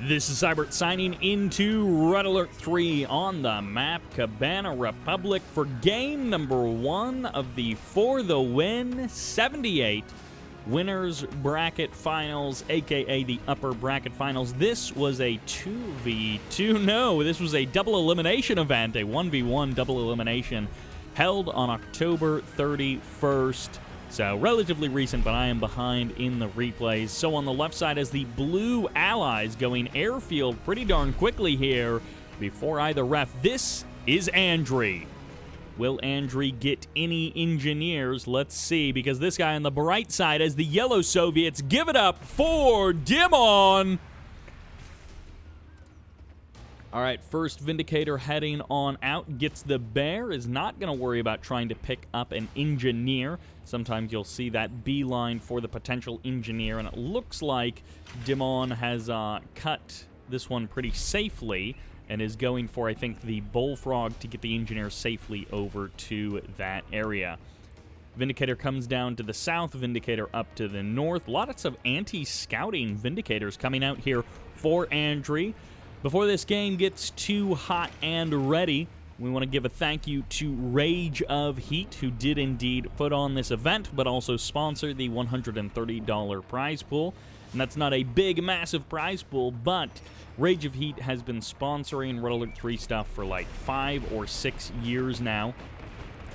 This is Sybert signing into Red Alert 3 on the map Cabana Republic for game number 1 of the For the Win 78 Winners Bracket Finals, aka the Upper Bracket Finals. This was a 2v2, no, this was a double elimination event, a 1v1 double elimination held on October 31st. So, relatively recent, but I am behind in the replays. So, on the left side is the Blue Allies going airfield pretty darn quickly here before either ref. This is Andrey. Will Andrey get any engineers? Let's see, because this guy on the bright side is the Yellow Soviets. Give it up for Dimon. All right, first Vindicator heading on out. Gets the bear. Is not going to worry about trying to pick up an engineer. Sometimes you'll see that beeline for the potential engineer, and it looks like Dimon has cut this one pretty safely and is going for, I think, the Bullfrog to get the engineer safely over to that area. Vindicator comes down to the south, Vindicator up to the north. Lots of anti-scouting Vindicators coming out here for Andrey. Before this game gets too hot and ready, we want to give a thank you to Rage of Heat, who did indeed put on this event, but also sponsor the $130 prize pool. And that's not a big, massive prize pool, but Rage of Heat has been sponsoring Red Alert 3 stuff for like 5 or 6 years now.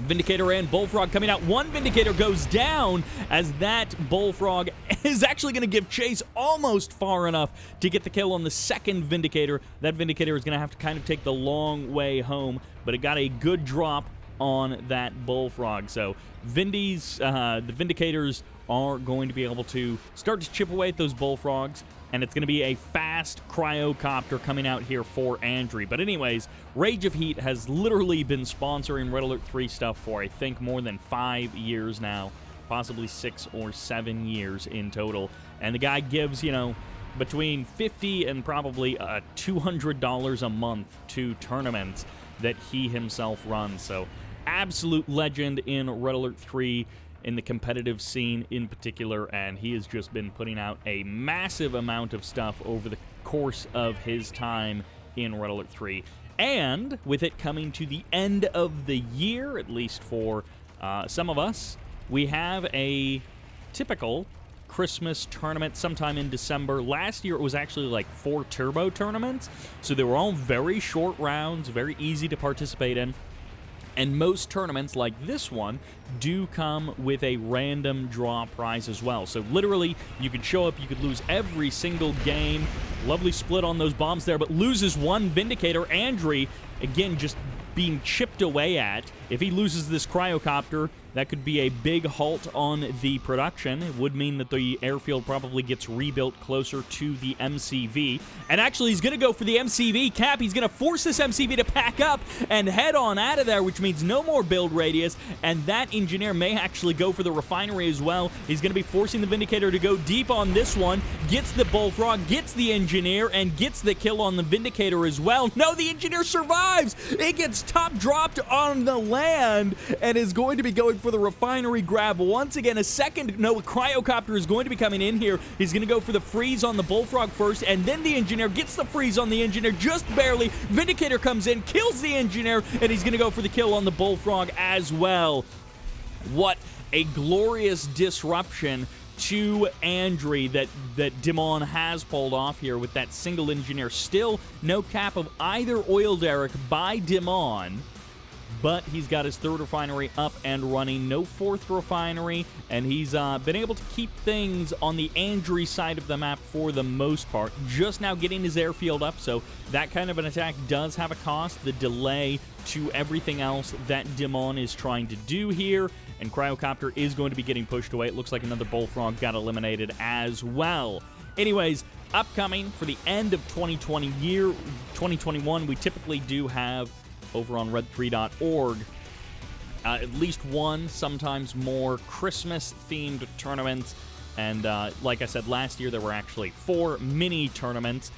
Vindicator and Bullfrog coming out. One Vindicator goes down as that Bullfrog is actually going to give chase almost far enough to get the kill on the second Vindicator. That Vindicator is going to have to kind of take the long way home, but it got a good drop on that Bullfrog. So the Vindicators are going to be able to start to chip away at those Bullfrogs, and it's going to be a fast cryocopter coming out here for Andrey. But anyways, Rage of Heat has literally been sponsoring Red Alert 3 stuff for, I think, more than 5 years now, possibly 6 or 7 years in total. And the guy gives, between $50 and probably $200 a month to tournaments that he himself runs. So, absolute legend in Red Alert 3. In the competitive scene in particular, and he has just been putting out a massive amount of stuff over the course of his time in Red Alert 3. And with it coming to the end of the year, at least for some of us, we have a typical Christmas tournament sometime in December. Last year it was actually like 4 turbo tournaments, so they were all very short rounds, very easy to participate in. And most tournaments, like this one, do come with a random draw prize as well. So literally, you could show up, you could lose every single game. Lovely split on those bombs there, but loses one Vindicator. Andrey, again, just being chipped away at. If he loses this cryocopter, that could be a big halt on the production. It would mean that the airfield probably gets rebuilt closer to the MCV. And actually, he's going to go for the MCV cap. He's going to force this MCV to pack up and head on out of there, which means no more build radius. And that engineer may actually go for the refinery as well. He's going to be forcing the Vindicator to go deep on this one. Gets the Bullfrog, gets the engineer, and gets the kill on the Vindicator as well. No, the engineer survives. It gets top dropped on the land and is going to be going for the refinery grab once again. A cryocopter is going to be coming in here. He's going to go for the freeze on the Bullfrog first, and then the engineer gets the freeze on the engineer just barely. Vindicator comes in, kills the engineer, and he's going to go for the kill on the Bullfrog as well. What a glorious disruption to Andrey that Dimon has pulled off here with that single engineer. Still no cap of either oil derrick by Dimon, but he's got his third refinery up and running. No fourth refinery, and he's been able to keep things on the Andrey side of the map for the most part. Just now getting his airfield up, so that kind of an attack does have a cost. The delay to everything else that Dimon is trying to do here, and Cryocopter is going to be getting pushed away. It looks like another Bullfrog got eliminated as well. Anyways, upcoming for the end of 2021, we typically do have over on red3.org at least one, sometimes more, Christmas-themed tournaments. And like I said, last year there were actually 4 mini tournaments,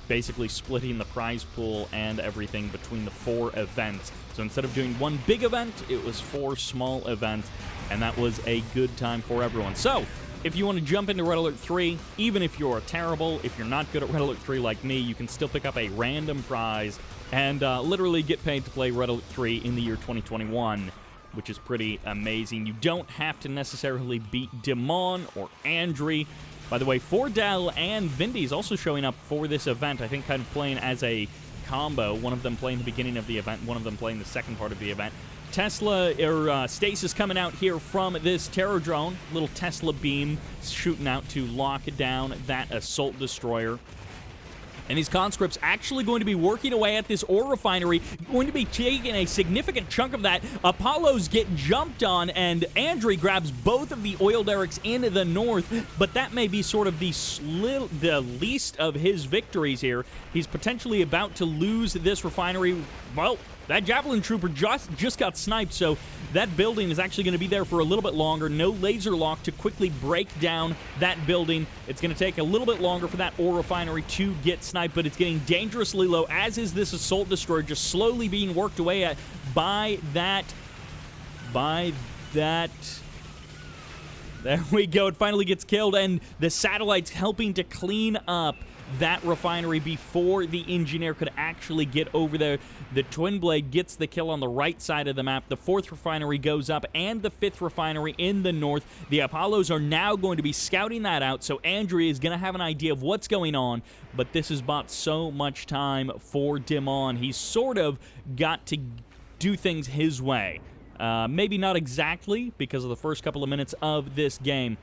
basically splitting the prize pool and everything between the 4 events. So instead of doing one big event, it was 4 small events, and that was a good time for everyone. So if you want to jump into Red Alert 3, even if you're terrible, if you're not good at Red Alert 3 like me, you can still pick up a random prize and literally get paid to play Red Alert 3 in the year 2021, which is pretty amazing. You don't have to necessarily beat Dimon or Andrey. By the way, Fordell and Vindy is also showing up for this event, I think kind of playing as a combo. One of them playing the beginning of the event, one of them playing the second part of the event. Tesla, or Stasis coming out here from this terror drone. Little Tesla beam shooting out to lock down that assault destroyer. And these conscripts actually going to be working away at this ore refinery, going to be taking a significant chunk of that. Apollos get jumped on, and Andrey grabs both of the oil derricks in the north, but that may be sort of the least of his victories here. He's potentially about to lose this refinery. Well, that Javelin Trooper just got sniped, so that building is actually going to be there for a little bit longer. No laser lock to quickly break down that building. It's going to take a little bit longer for that ore refinery to get sniped, but it's getting dangerously low, as is this assault destroyer, just slowly being worked away at by that. There we go. It finally gets killed, and the satellite's helping to clean up that refinery before the engineer could actually get over there. The Twin Blade gets the kill on the right side of the map. The 4th refinery goes up, and the 5th refinery in the north. The Apollos are now going to be scouting that out, so Andrey is going to have an idea of what's going on, but this has bought so much time for Dimon. He's sort of got to do things his way. Maybe not exactly because of the first couple of minutes of this game,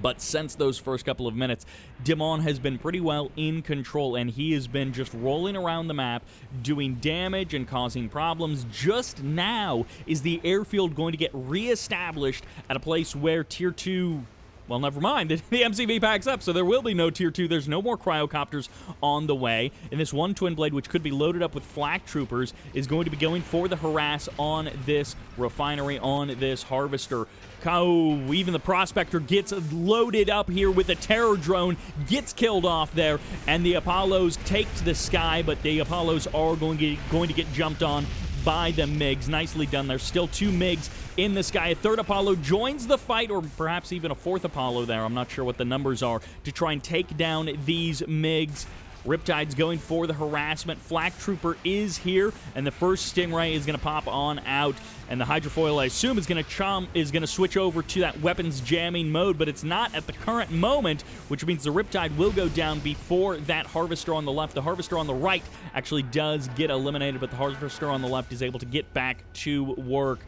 but since those first couple of minutes, Dimon has been pretty well in control, and he has been just rolling around the map, doing damage and causing problems. Just now is the airfield going to get reestablished at a place where Tier 2... Well, never mind. The MCV packs up, so there will be no Tier 2. There's no more cryocopters on the way. And this one Twin Blade, which could be loaded up with flak troopers, is going to be going for the harass on this refinery, on this harvester. Oh, even the Prospector gets loaded up here with a terror drone, gets killed off there, and the Apollos take to the sky, but the Apollos are going to get jumped on by the MiGs. Nicely done. There's still 2 MiGs in the sky. A 3rd Apollo joins the fight, or perhaps even a 4th Apollo there. I'm not sure what the numbers are, to try and take down these MiGs. Riptide's going for the harassment. Flak Trooper is here, and the first Stingray is going to pop on out. And the Hydrofoil, I assume, is going to switch over to that weapons jamming mode, but it's not at the current moment, which means the Riptide will go down before that Harvester on the left. The Harvester on the right actually does get eliminated, but the Harvester on the left is able to get back to work.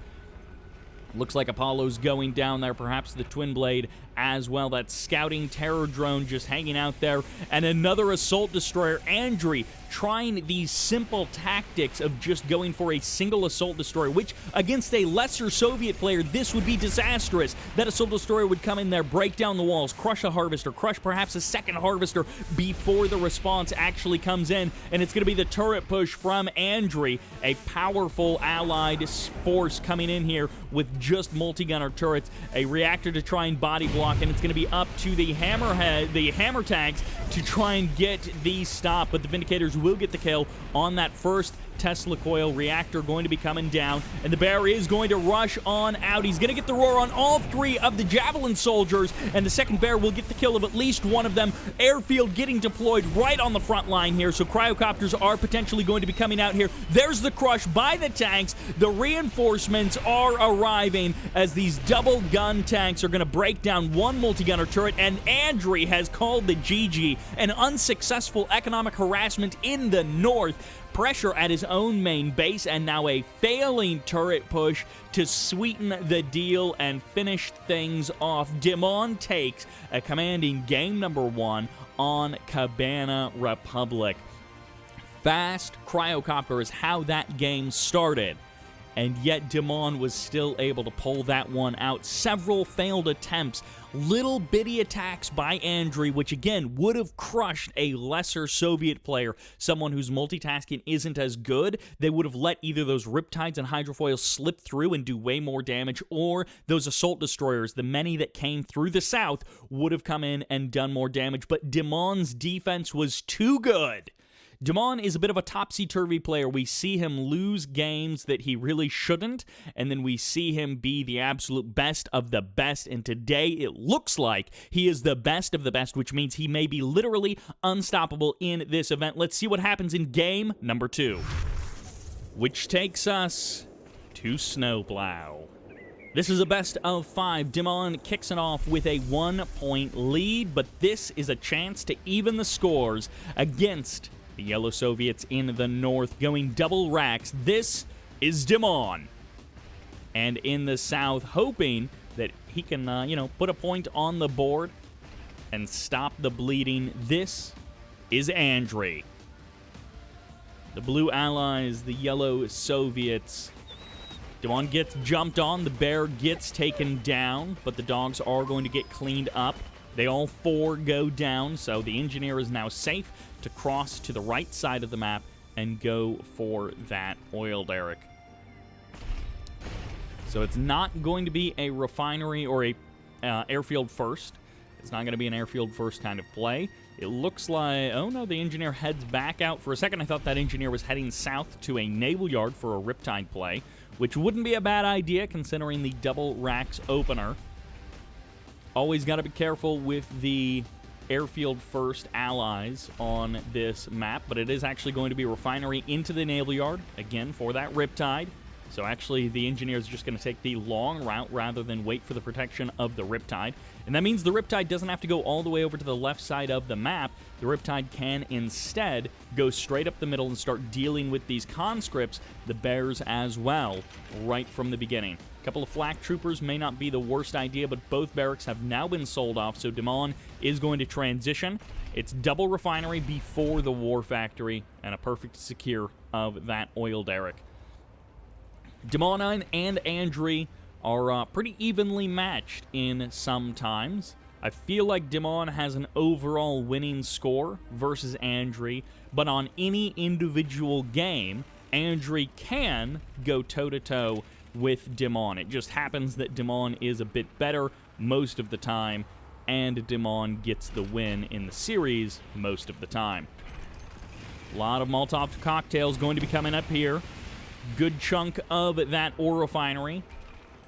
Looks like Apollo's going down there, perhaps the Twin Blade as well. That scouting terror drone just hanging out there. And another assault destroyer, Andrey, trying these simple tactics of just going for a single assault destroyer, which against a lesser Soviet player, this would be disastrous. That assault destroyer would come in there, break down the walls, crush a harvester, crush perhaps a second harvester before the response actually comes in. And it's going to be the turret push from Andrey, a powerful allied force coming in here with just multi-gunner turrets, a reactor to try and body block, and it's going to be up to the hammer tanks to try and get the stop, but the Vindicators will get the kill on that first Tesla coil reactor. Going to be coming down, and the bear is going to rush on out. He's going to get the roar on all 3 of the Javelin soldiers, and the second bear will get the kill of at least one of them. Airfield getting deployed right on the front line here, so cryocopters are potentially going to be coming out here. There's the crush by the tanks. The reinforcements are arriving as these double gun tanks are going to break down one multi-gunner turret, and Andrey has called the GG. An unsuccessful economic harassment in the north, pressure at his own main base, and now a failing turret push to sweeten the deal and finish things off. Dimon takes a commanding game number 1 on Cabana Republic. Fast cryocopter is how that game started, and yet Dimon was still able to pull that one out. Several failed attempts, little bitty attacks by Andrey, which again would have crushed a lesser Soviet player, someone whose multitasking isn't as good. They would have let either those Riptides and Hydrofoils slip through and do way more damage, or those assault destroyers, the many that came through the south, would have come in and done more damage. But Dimon's defense was too good. Dimon is a bit of a topsy-turvy player. We see him lose games that he really shouldn't, and then we see him be the absolute best of the best, and today it looks like he is the best of the best, which means he may be literally unstoppable in this event. Let's see what happens in game number 2, which takes us to Snowplow. This is a best of 5. Dimon kicks it off with a 1-point lead, but this is a chance to even the scores against the Yellow Soviets in the north, going double racks. This is Dimon. And in the south, hoping that he can, put a point on the board and stop the bleeding. This is Andrey. The blue allies, the Yellow Soviets. Dimon gets jumped on. The bear gets taken down, but the dogs are going to get cleaned up. They all 4 go down, so the engineer is now safe to cross to the right side of the map and go for that oil derrick. So it's not going to be a refinery or a airfield first. It's not going to be an airfield first kind of play. It looks like, oh no, the engineer heads back out. For a second, I thought that engineer was heading south to a naval yard for a Riptide play, which wouldn't be a bad idea considering the double racks opener. Always got to be careful with the airfield first allies on this map, but it is actually going to be refinery into the naval yard, again, for that Riptide. So actually, the engineer is just going to take the long route rather than wait for the protection of the Riptide. And that means the Riptide doesn't have to go all the way over to the left side of the map. The Riptide can instead go straight up the middle and start dealing with these conscripts, the bears as well, right from the beginning. A couple of flak troopers may not be the worst idea, but both barracks have now been sold off, so Dimon is going to transition. It's double refinery before the war factory, and a perfect secure of that oil derrick. Dimon and Andrey are pretty evenly matched in some times. I feel like Dimon has an overall winning score versus Andrey, but on any individual game, Andrey can go toe-to-toe with Dimon. It just happens that Dimon is a bit better most of the time, and Dimon gets the win in the series most of the time. A lot of Molotov cocktails going to be coming up here. Good chunk of that ore refinery.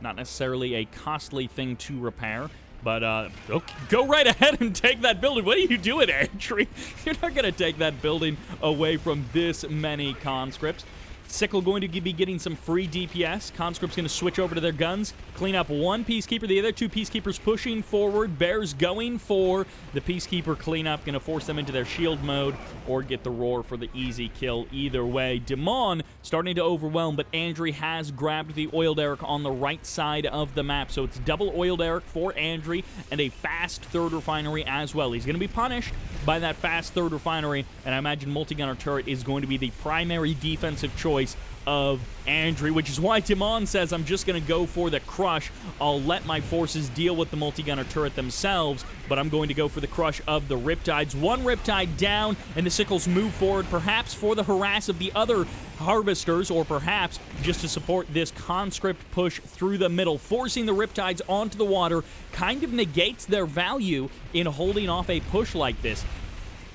Not necessarily a costly thing to repair, but okay, go right ahead and take that building. What are you doing, Andrey? You're not going to take that building away from this many conscripts. Sickle going to be getting some free DPS. Conscript's going to switch over to their guns, clean up one Peacekeeper. The other 2 Peacekeepers pushing forward. Bears going for the Peacekeeper cleanup. Going to force them into their shield mode or get the roar for the easy kill either way. Dimon starting to overwhelm, but Andrey has grabbed the oil derrick on the right side of the map. So it's double oil derrick for Andrey and a fast third refinery as well. He's going to be punished by that fast third refinery, and I imagine multi-gunner turret is going to be the primary defensive choice of Andrey, which is why Dimon says, I'm just going to go for the crush. I'll let my forces deal with the multi-gunner turret themselves, but I'm going to go for the crush of the Riptides. One Riptide down, and the Sickles move forward, perhaps for the harass of the other Harvesters, or perhaps just to support this conscript push through the middle. Forcing the Riptides onto the water kind of negates their value in holding off a push like this.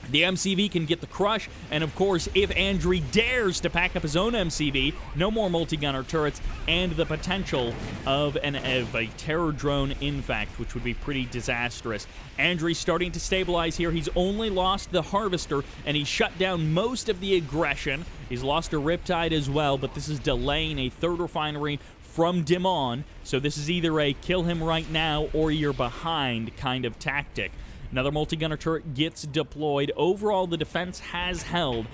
The MCV can get the crush, and of course, if Andrey dares to pack up his own MCV, no more multi-gunner turrets, and the potential of a terror drone, in fact, which would be pretty disastrous. Andrey starting to stabilize here. He's only lost the Harvester, and he's shut down most of the aggression. He's lost a Riptide as well, but this is delaying a third refinery from Dimon, so this is either a kill him right now or you're behind kind of tactic. Another multi-gunner turret gets deployed. Overall, the defense has held.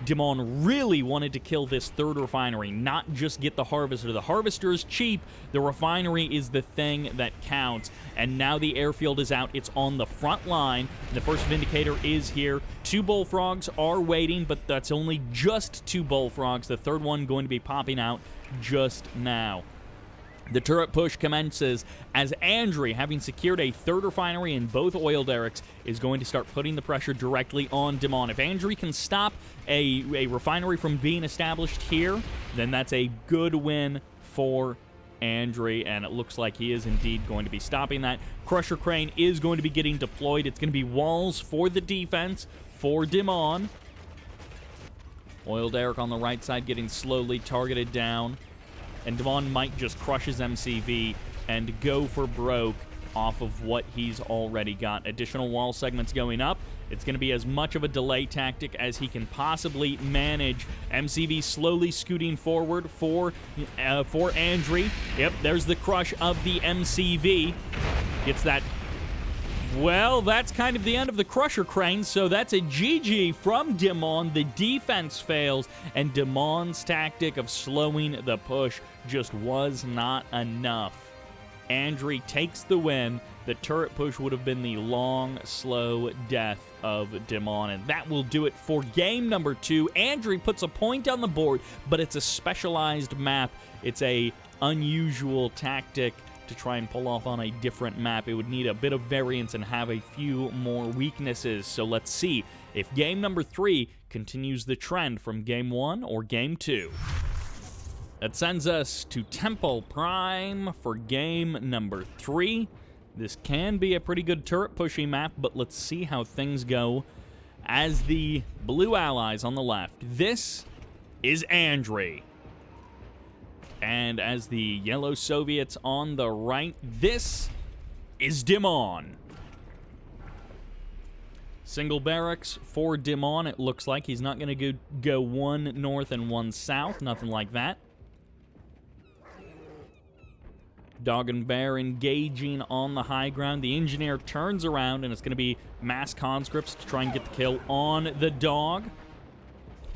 Dimon really wanted to kill this third refinery, not just get the Harvester. The Harvester is cheap. The refinery is the thing that counts. And now the airfield is out. It's on the front line. The first Vindicator is here. 2 Bullfrogs are waiting, but that's only just 2 Bullfrogs. The third one going to be popping out just now. The turret push commences as Andrey, having secured a third refinery in both oil derricks, is going to start putting the pressure directly on Dimon. If Andrey can stop a refinery from being established here, then that's a good win for Andrey, and it looks like he is indeed going to be stopping that. Crusher Crane is going to be getting deployed. It's going to be walls for the defense for Dimon. Oil Derrick on the right side getting slowly targeted down. And Dimon might just crush his MCV and go for broke off of what he's already got. Additional wall segments going up. It's going to be as much of a delay tactic as he can possibly manage. MCV slowly scooting forward for Andrey. Yep, there's the crush of the MCV. Gets that. Well, that's kind of the end of the Crusher Crane, so that's a GG from Dimon. The defense fails, and Dimon's tactic of slowing the push just was not enough. Andrey takes the win. The turret push would have been the long, slow death of Dimon, and that will do it for game number 2. Andrey puts a point on the board, but it's a specialized map. It's a unusual tactic to try and pull off on a different map. It would need a bit of variance and have a few more weaknesses. So let's see if game number 3 continues the trend from game 1 or game 2. That sends us to Temple Prime for game number 3. This can be a pretty good turret pushing map, but let's see how things go as the blue allies on the left. This is Andrey. And as the yellow Soviets on the right, this is Dimon. Single barracks for Dimon. It looks like he's not going to go one north and one south. Nothing like that. Dog and Bear engaging on the high ground. The engineer turns around, and it's going to be mass conscripts to try and get the kill on the dog.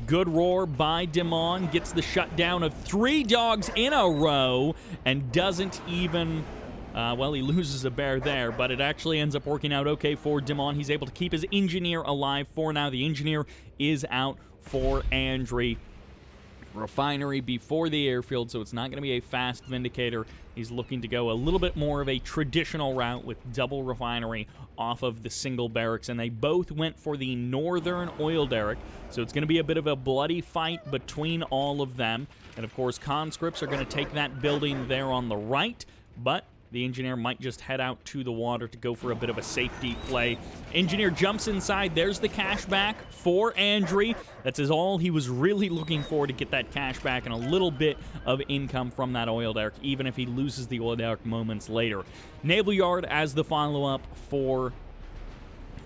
Good roar by Dimon, gets the shutdown of 3 dogs in a row, and doesn't even, well, he loses a bear there, but it actually ends up working out okay for Dimon. He's able to keep his engineer alive for now. The engineer is out for Andrey. Refinery before the airfield, so it's not going to be a fast Vindicator. He's looking to go a little bit more of a traditional route with double refinery off of the single barracks, and they both went for the northern Oil Derrick, so it's going to be a bit of a bloody fight between all of them. And of course, conscripts are going to take that building there on the right, but the engineer might just head out to the water to go for a bit of a safety play. Engineer jumps inside. There's the cash back for Andrey. That's all he was really looking for, to get that cash back and a little bit of income from that Oil Derrick, even if he loses the Oil Derrick moments later. Naval Yard as the follow-up for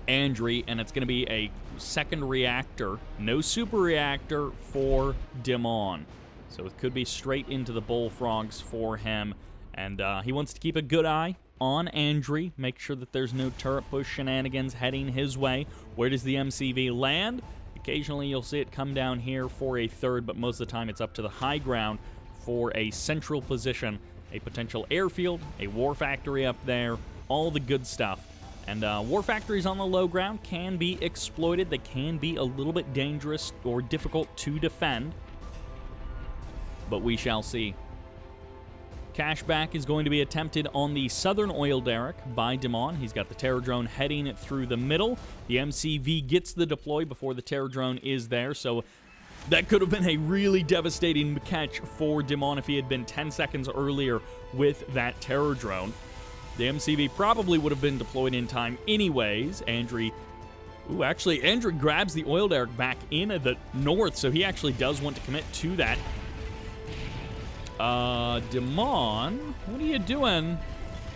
Andrey, and it's going to be a second reactor. No super reactor for Dimon. So it could be straight into the bullfrogs for him. And he wants to keep a good eye on Andrey, make sure that there's no turret push shenanigans heading his way. Where does the MCV land? Occasionally you'll see it come down here for a third, but most of the time it's up to the high ground for a central position, a potential airfield, a war factory up there, all the good stuff. And war factories on the low ground can be exploited. They can be a little bit dangerous or difficult to defend, but we shall see. Cashback is going to be attempted on the southern Oil Derrick by Dimon. He's got the Terror Drone heading through the middle. The MCV gets the deploy before the Terror Drone is there, so that could have been a really devastating catch for Dimon if he had been 10 seconds earlier with that Terror Drone. The MCV probably would have been deployed in time anyways. Andrey grabs the Oil Derrick back in the north, so he actually does want to commit to that. Dimon, what are you doing?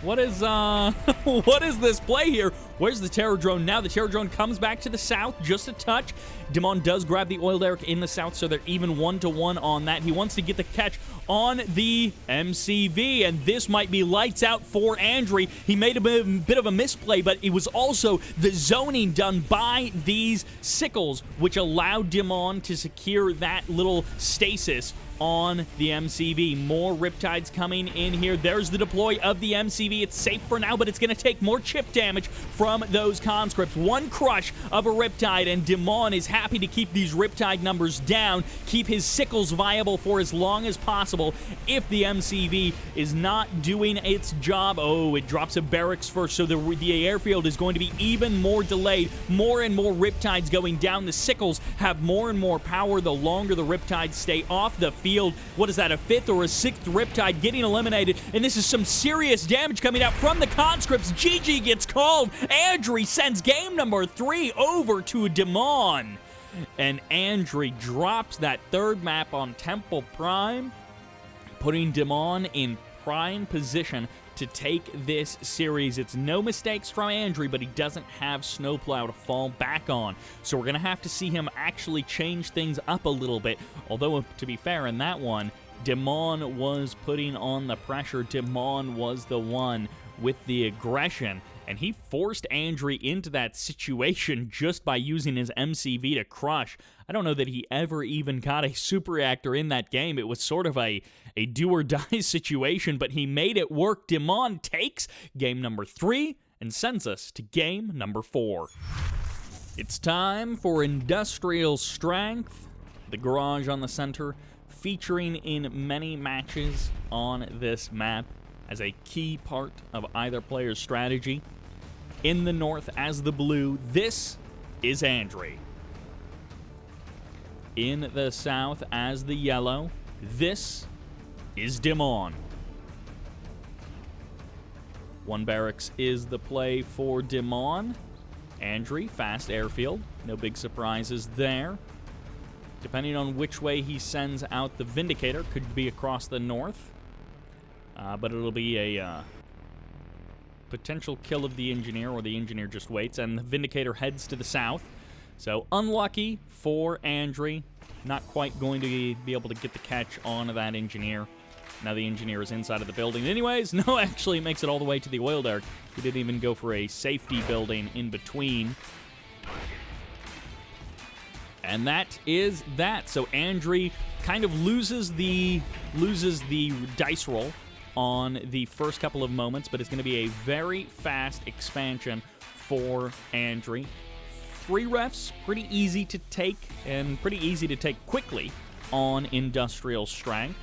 What is, what is this play here? Where's the Terror Drone now? The Terror Drone comes back to the south just a touch. Dimon does grab the Oil Derrick in the south, so they're even 1-to-1 on that. He wants to get the catch on the MCV, and this might be lights out for Andrey. He made a bit of a misplay, but it was also the zoning done by these sickles, which allowed Dimon to secure that little stasis on the MCV. More Riptides coming in here. There's the deploy of the MCV. It's safe for now, but it's going to take more chip damage from those conscripts. One crush of a Riptide, and Dimon is happy to keep these Riptide numbers down, keep his sickles viable for as long as possible. If the MCV is not doing its job, it drops a barracks first, so the airfield is going to be even more delayed. More and more Riptides going down. The sickles have more and more power the longer the Riptides stay off the field. What is that, a 5th or a 6th Riptide getting eliminated? And this is some serious damage coming out from the conscripts. GG gets called. Andrey sends game number 3 over to Dimon. and Andrey drops that third map on Temple Prime, putting Dimon in prime position to take this series. It's no mistakes from Andrey, but he doesn't have Snowplow to fall back on. So we're going to have to see him actually change things up a little bit. Although, to be fair, in that one, Dimon was putting on the pressure. Dimon was the one with the aggression, and he forced Andrey into that situation just by using his MCV to crush. I don't know that he ever even got a super reactor in that game. It was sort of a do-or-die situation, but he made it work. Dimon takes game number 3 and sends us to game number 4. It's time for Industrial Strength, the garage on the center, featuring in many matches on this map as a key part of either player's strategy. In the north as the blue, this is Andrey. In the south as the yellow, this is Dimon. One barracks is the play for Dimon. Andrey, fast airfield. No big surprises there. Depending on which way he sends out the Vindicator, could be across the north. But it'll be a potential kill of the Engineer, or the Engineer just waits, and the Vindicator heads to the south. So unlucky for Andrey. Not quite going to be able to get the catch on that Engineer. Now the Engineer is inside of the building. Anyways, no, actually makes it all the way to the oil derrick. He didn't even go for a safety building in between. And that is that. So Andrey kind of loses the dice roll on the first couple of moments, but it's going to be a very fast expansion for Andrey. 3 refs, pretty easy to take, and pretty easy to take quickly on Industrial Strength.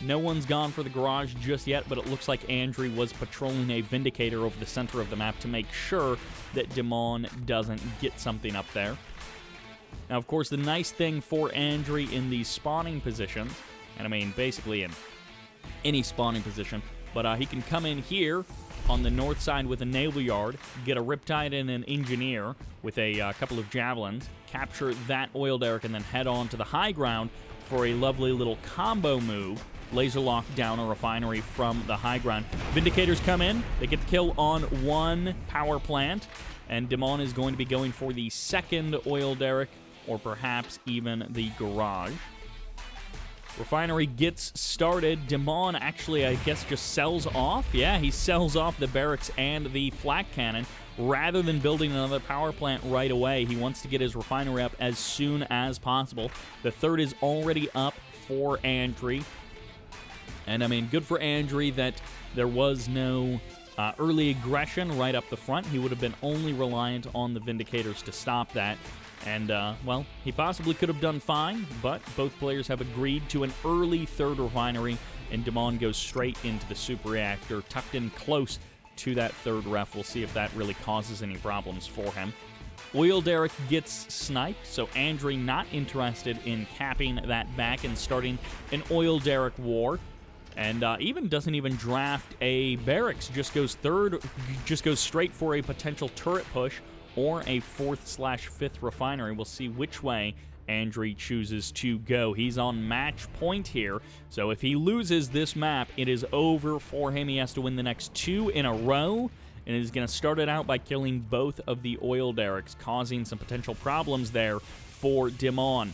No one's gone for the garage just yet, but it looks like Andrey was patrolling a Vindicator over the center of the map to make sure that Dimon doesn't get something up there. Now, of course, the nice thing for Andrey in these spawning positions, and I mean basically in any spawning position, but he can come in here on the north side with a naval yard, get a Riptide and an Engineer with a couple of Javelins, capture that oil derrick, and then head on to the high ground for a lovely little combo move. Laser lock down a refinery from the high ground. Vindicators come in, they get the kill on one power plant, and Dimon is going to be going for the second oil derrick, or perhaps even the garage. Refinery gets started. Dimon actually, I guess, just sells off. Yeah, he sells off the barracks and the flak cannon rather than building another power plant right away. He wants to get his refinery up as soon as possible. The third is already up for Andrey. And, I mean, good for Andrey that there was no early aggression right up the front. He would have been only reliant on the Vindicators to stop that. And, well, he possibly could have done fine, but both players have agreed to an early third refinery, and Dimon goes straight into the super reactor, tucked in close to that third ref. We'll see if that really causes any problems for him. Oil derrick gets sniped, so Andrey not interested in capping that back and starting an oil derrick war. And even doesn't even draft a barracks, just goes straight for a potential turret push or a 4th/5th refinery. We'll see which way Andrey chooses to go. He's on match point here, so if he loses this map, it is over for him. He has to win the next 2 in a row, and is going to start it out by killing both of the oil derricks, causing some potential problems there for Dimon.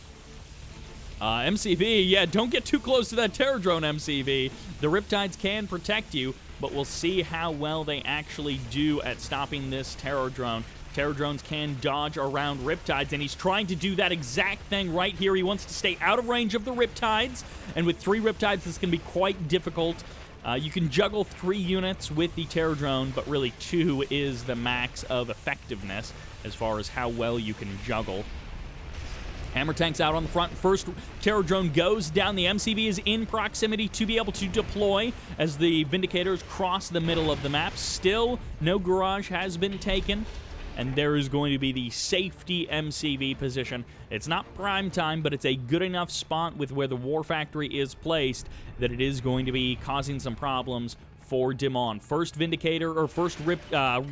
MCV, yeah, don't get too close to that Terror Drone, MCV. The Riptides can protect you, but we'll see how well they actually do at stopping this Terror Drone. Terror Drones can dodge around Riptides, and he's trying to do that exact thing right here. He wants to stay out of range of the Riptides, and with 3 Riptides, this can be quite difficult. You can juggle 3 units with the Terror Drone, but really 2 is the max of effectiveness as far as how well you can juggle. Hammer tanks out on the front. First Terror Drone goes down. The MCV is in proximity to be able to deploy as the Vindicators cross the middle of the map. Still, no garage has been taken, and there is going to be the safety MCV position. It's not prime time, but it's a good enough spot with where the War Factory is placed that it is going to be causing some problems for Dimon. First Vindicator, or first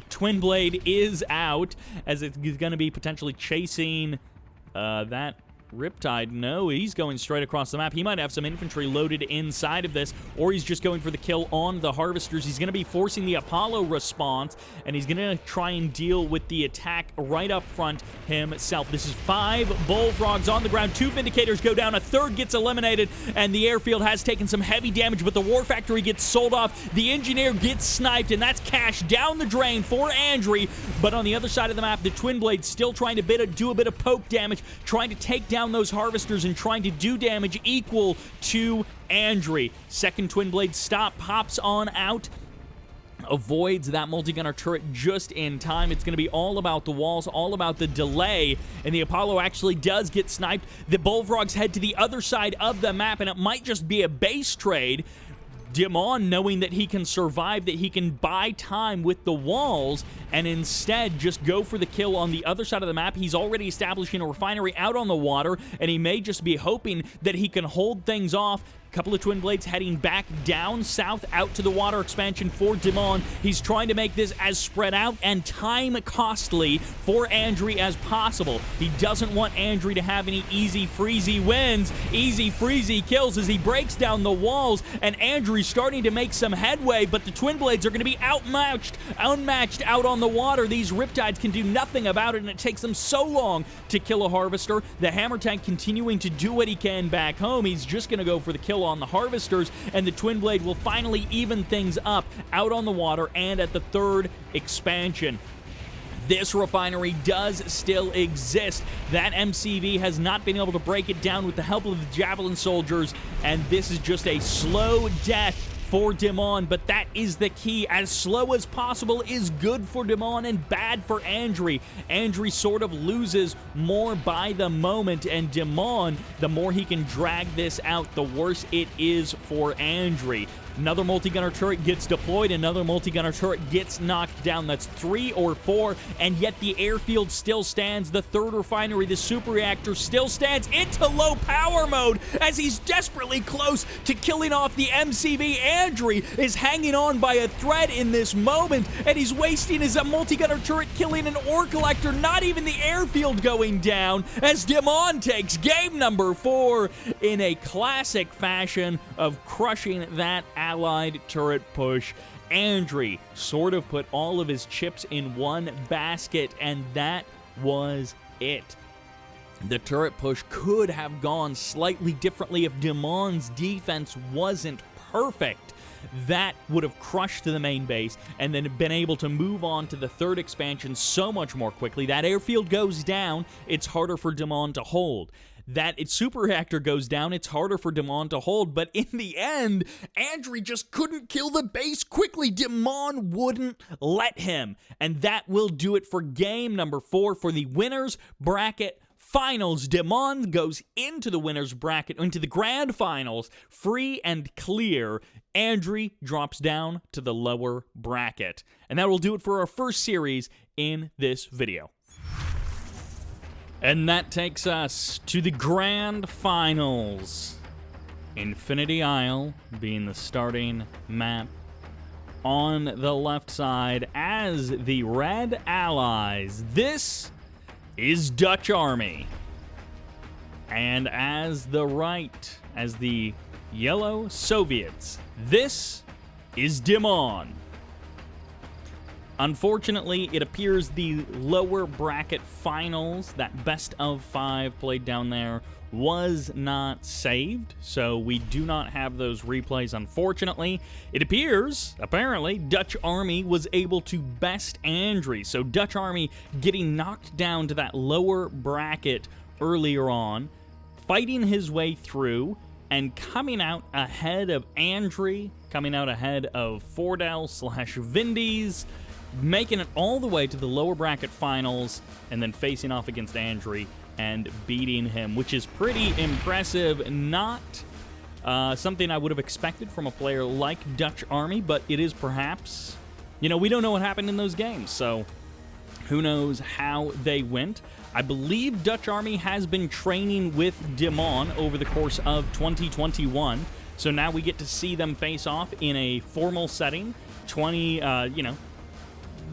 Twin Blade is out, as it's going to be potentially chasing That Riptide, no, he's going straight across the map. He might have some infantry loaded inside of this, or he's just going for the kill on the Harvesters. He's going to be forcing the Apollo response, and he's going to try and deal with the attack right up front himself. This is 5 Bullfrogs on the ground. 2 Vindicators go down. A third gets eliminated, and the airfield has taken some heavy damage, but the War Factory gets sold off. The Engineer gets sniped, and that's cash down the drain for Andrey. But on the other side of the map, the Twin Blades still trying to do a bit of poke damage, trying to take down those Harvesters and trying to do damage equal to Andrey. Second Twin Blade stop, pops on out, avoids that multi-gunner turret just in time. It's going to be all about the walls, all about the delay, and the Apollo actually does get sniped. The Bullfrogs head to the other side of the map, and it might just be a base trade. Dimon, knowing that he can survive, that he can buy time with the walls, and instead just go for the kill on the other side of the map. He's already establishing a refinery out on the water, and he may just be hoping that he can hold things off. Couple of Twin Blades heading back down south out to the water expansion for Dimon. He's trying to make this as spread out and time costly for Andrey as possible. He doesn't want Andrey to have any easy freezy wins, easy freezy kills as he breaks down the walls, and Andrey's starting to make some headway, but the Twin Blades are going to be unmatched out on the water. These Riptides can do nothing about it, and it takes them so long to kill a Harvester. The Hammer Tank continuing to do what he can back home. He's just going to go for the kill on the Harvesters, and the Twin Blade will finally even things up out on the water and at the third expansion. This refinery does still exist. That MCV has not been able to break it down with the help of the Javelin soldiers, and this is just a slow death for Dimon, but that is the key. As slow as possible is good for Dimon and bad for Andrey. Andrey sort of loses more by the moment, and Dimon, the more he can drag this out, the worse it is for Andrey. Another multi-gunner turret gets deployed, another multi-gunner turret gets knocked down. That's 3 or 4, and yet the airfield still stands. The third refinery, the super reactor, still stands into low power mode as he's desperately close to killing off the MCV. Andrey is hanging on by a thread in this moment, and he's wasting his multi-gunner turret killing an ore collector, not even the airfield going down, as Dimon takes game number 4 in a classic fashion of crushing that allied turret push. Andrey sort of put all of his chips in one basket, and that was it. The turret push could have gone slightly differently if Dimon's defense wasn't perfect. That would have crushed the main base and then been able to move on to the third expansion so much more quickly. That airfield goes down, it's harder for Dimon to hold. That its super reactor goes down, it's harder for Dimon to hold, but in the end, Andrey just couldn't kill the base quickly. Dimon wouldn't let him, and that will do it for game number 4 for the winners bracket finals. Dimon goes into the winners bracket, into the grand finals, free and clear. Andrey drops down to the lower bracket, and that will do it for our first series in this video. And that takes us to the grand finals. Infinity Isle being the starting map. On the left side as the red allies, this is Dutch Army. And as the right, as the yellow Soviets, this is Dimon. Unfortunately, it appears the lower bracket finals, that best of 5 played down there, was not saved, so we do not have those replays, unfortunately. It appears, apparently, Dutch Army was able to best Andrey, so Dutch Army getting knocked down to that lower bracket earlier on, fighting his way through, and coming out ahead of Andrey, coming out ahead of Fordell/Vindies, making it all the way to the lower bracket finals, and then facing off against Andrey and beating him, which is pretty impressive. Not something I would have expected from a player like Dutch Army, but it is perhaps, you know, we don't know what happened in those games, so who knows how they went. I believe Dutch Army has been training with Dimon over the course of 2021, so now we get to see them face off in a formal setting.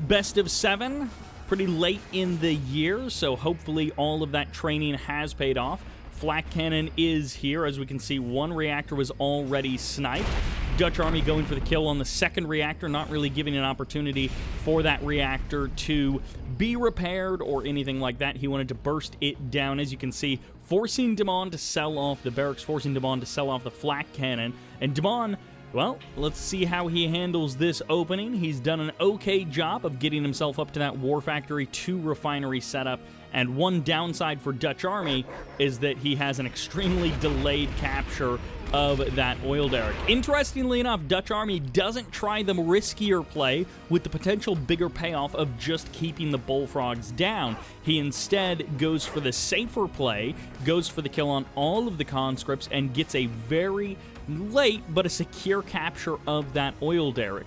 Best of 7 pretty late in the year, so hopefully all of that training has paid off. Flak cannon is here. As we can see, one reactor was already sniped. Dutch Army going for the kill on the second reactor, not really giving an opportunity for that reactor to be repaired or anything like that. He wanted to burst it down, as you can see, forcing Dimon to sell off the barracks, forcing Dimon to sell off the flak cannon. And Dimon, well, let's see how he handles this opening. He's done an okay job of getting himself up to that War Factory 2 refinery setup. And one downside for Dutch Army is that he has an extremely delayed capture of that oil derrick. Interestingly enough, Dutch Army doesn't try the riskier play with the potential bigger payoff of just keeping the bullfrogs down. He instead goes for the safer play, goes for the kill on all of the conscripts, and gets a very late but a secure capture of that oil derrick.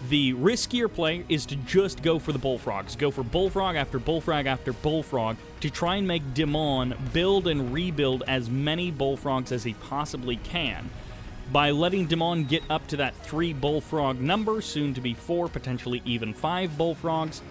The riskier play is to just go for the bullfrogs. Go for bullfrog after bullfrog after bullfrog to try and make Dimon build and rebuild as many bullfrogs as he possibly can. By letting Dimon get up to that 3 bullfrog number, soon to be 4, potentially even 5 bullfrogs,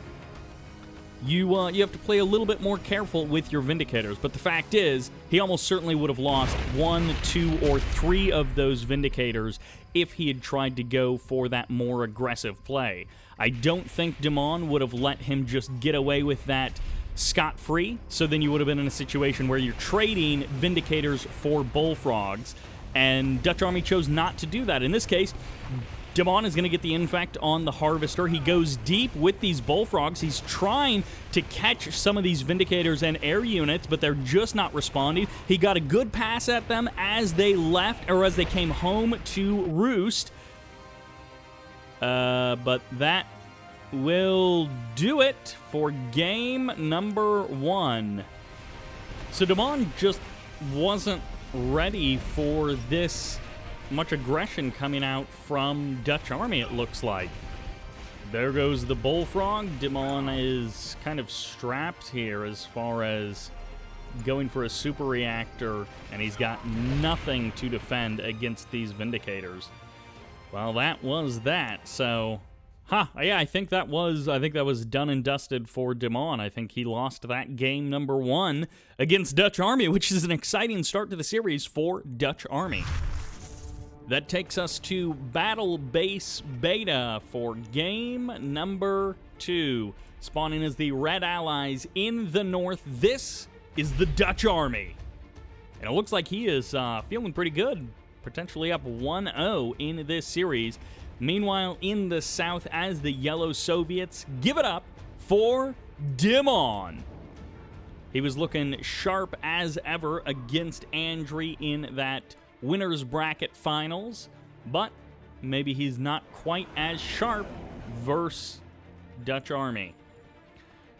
you have to play a little bit more careful with your Vindicators. But the fact is, he almost certainly would have lost 1, 2, or 3 of those Vindicators if he had tried to go for that more aggressive play. I don't think Dimon would have let him just get away with that scot-free, so then you would have been in a situation where you're trading Vindicators for bullfrogs, and Dutch Army chose not to do that. In this case, Dimon is going to get the infect on the Harvester. He goes deep with these bullfrogs. He's trying to catch some of these Vindicators and air units, but they're just not responding. He got a good pass at them as they left, or as they came home to roost. But that will do it for game number 1. So Dimon just wasn't ready for this much aggression coming out from Dutch Army, it looks like. There goes the bullfrog. Dimon is kind of strapped here as far as going for a super reactor, and he's got nothing to defend against these Vindicators. Well, that was that. So, yeah, I think that was done and dusted for Dimon. I think he lost that game number 1 against Dutch Army, which is an exciting start to the series for Dutch Army. That takes us to Battle Base Beta for game number 2. Spawning as the Red Allies in the north, this is the Dutch Army. And it looks like he is feeling pretty good, potentially up 1-0 in this series. Meanwhile, in the south, as the Yellow Soviets, give it up for Dimon. He was looking sharp as ever against Andrey in that winner's bracket finals, but maybe he's not quite as sharp versus Dutch Army.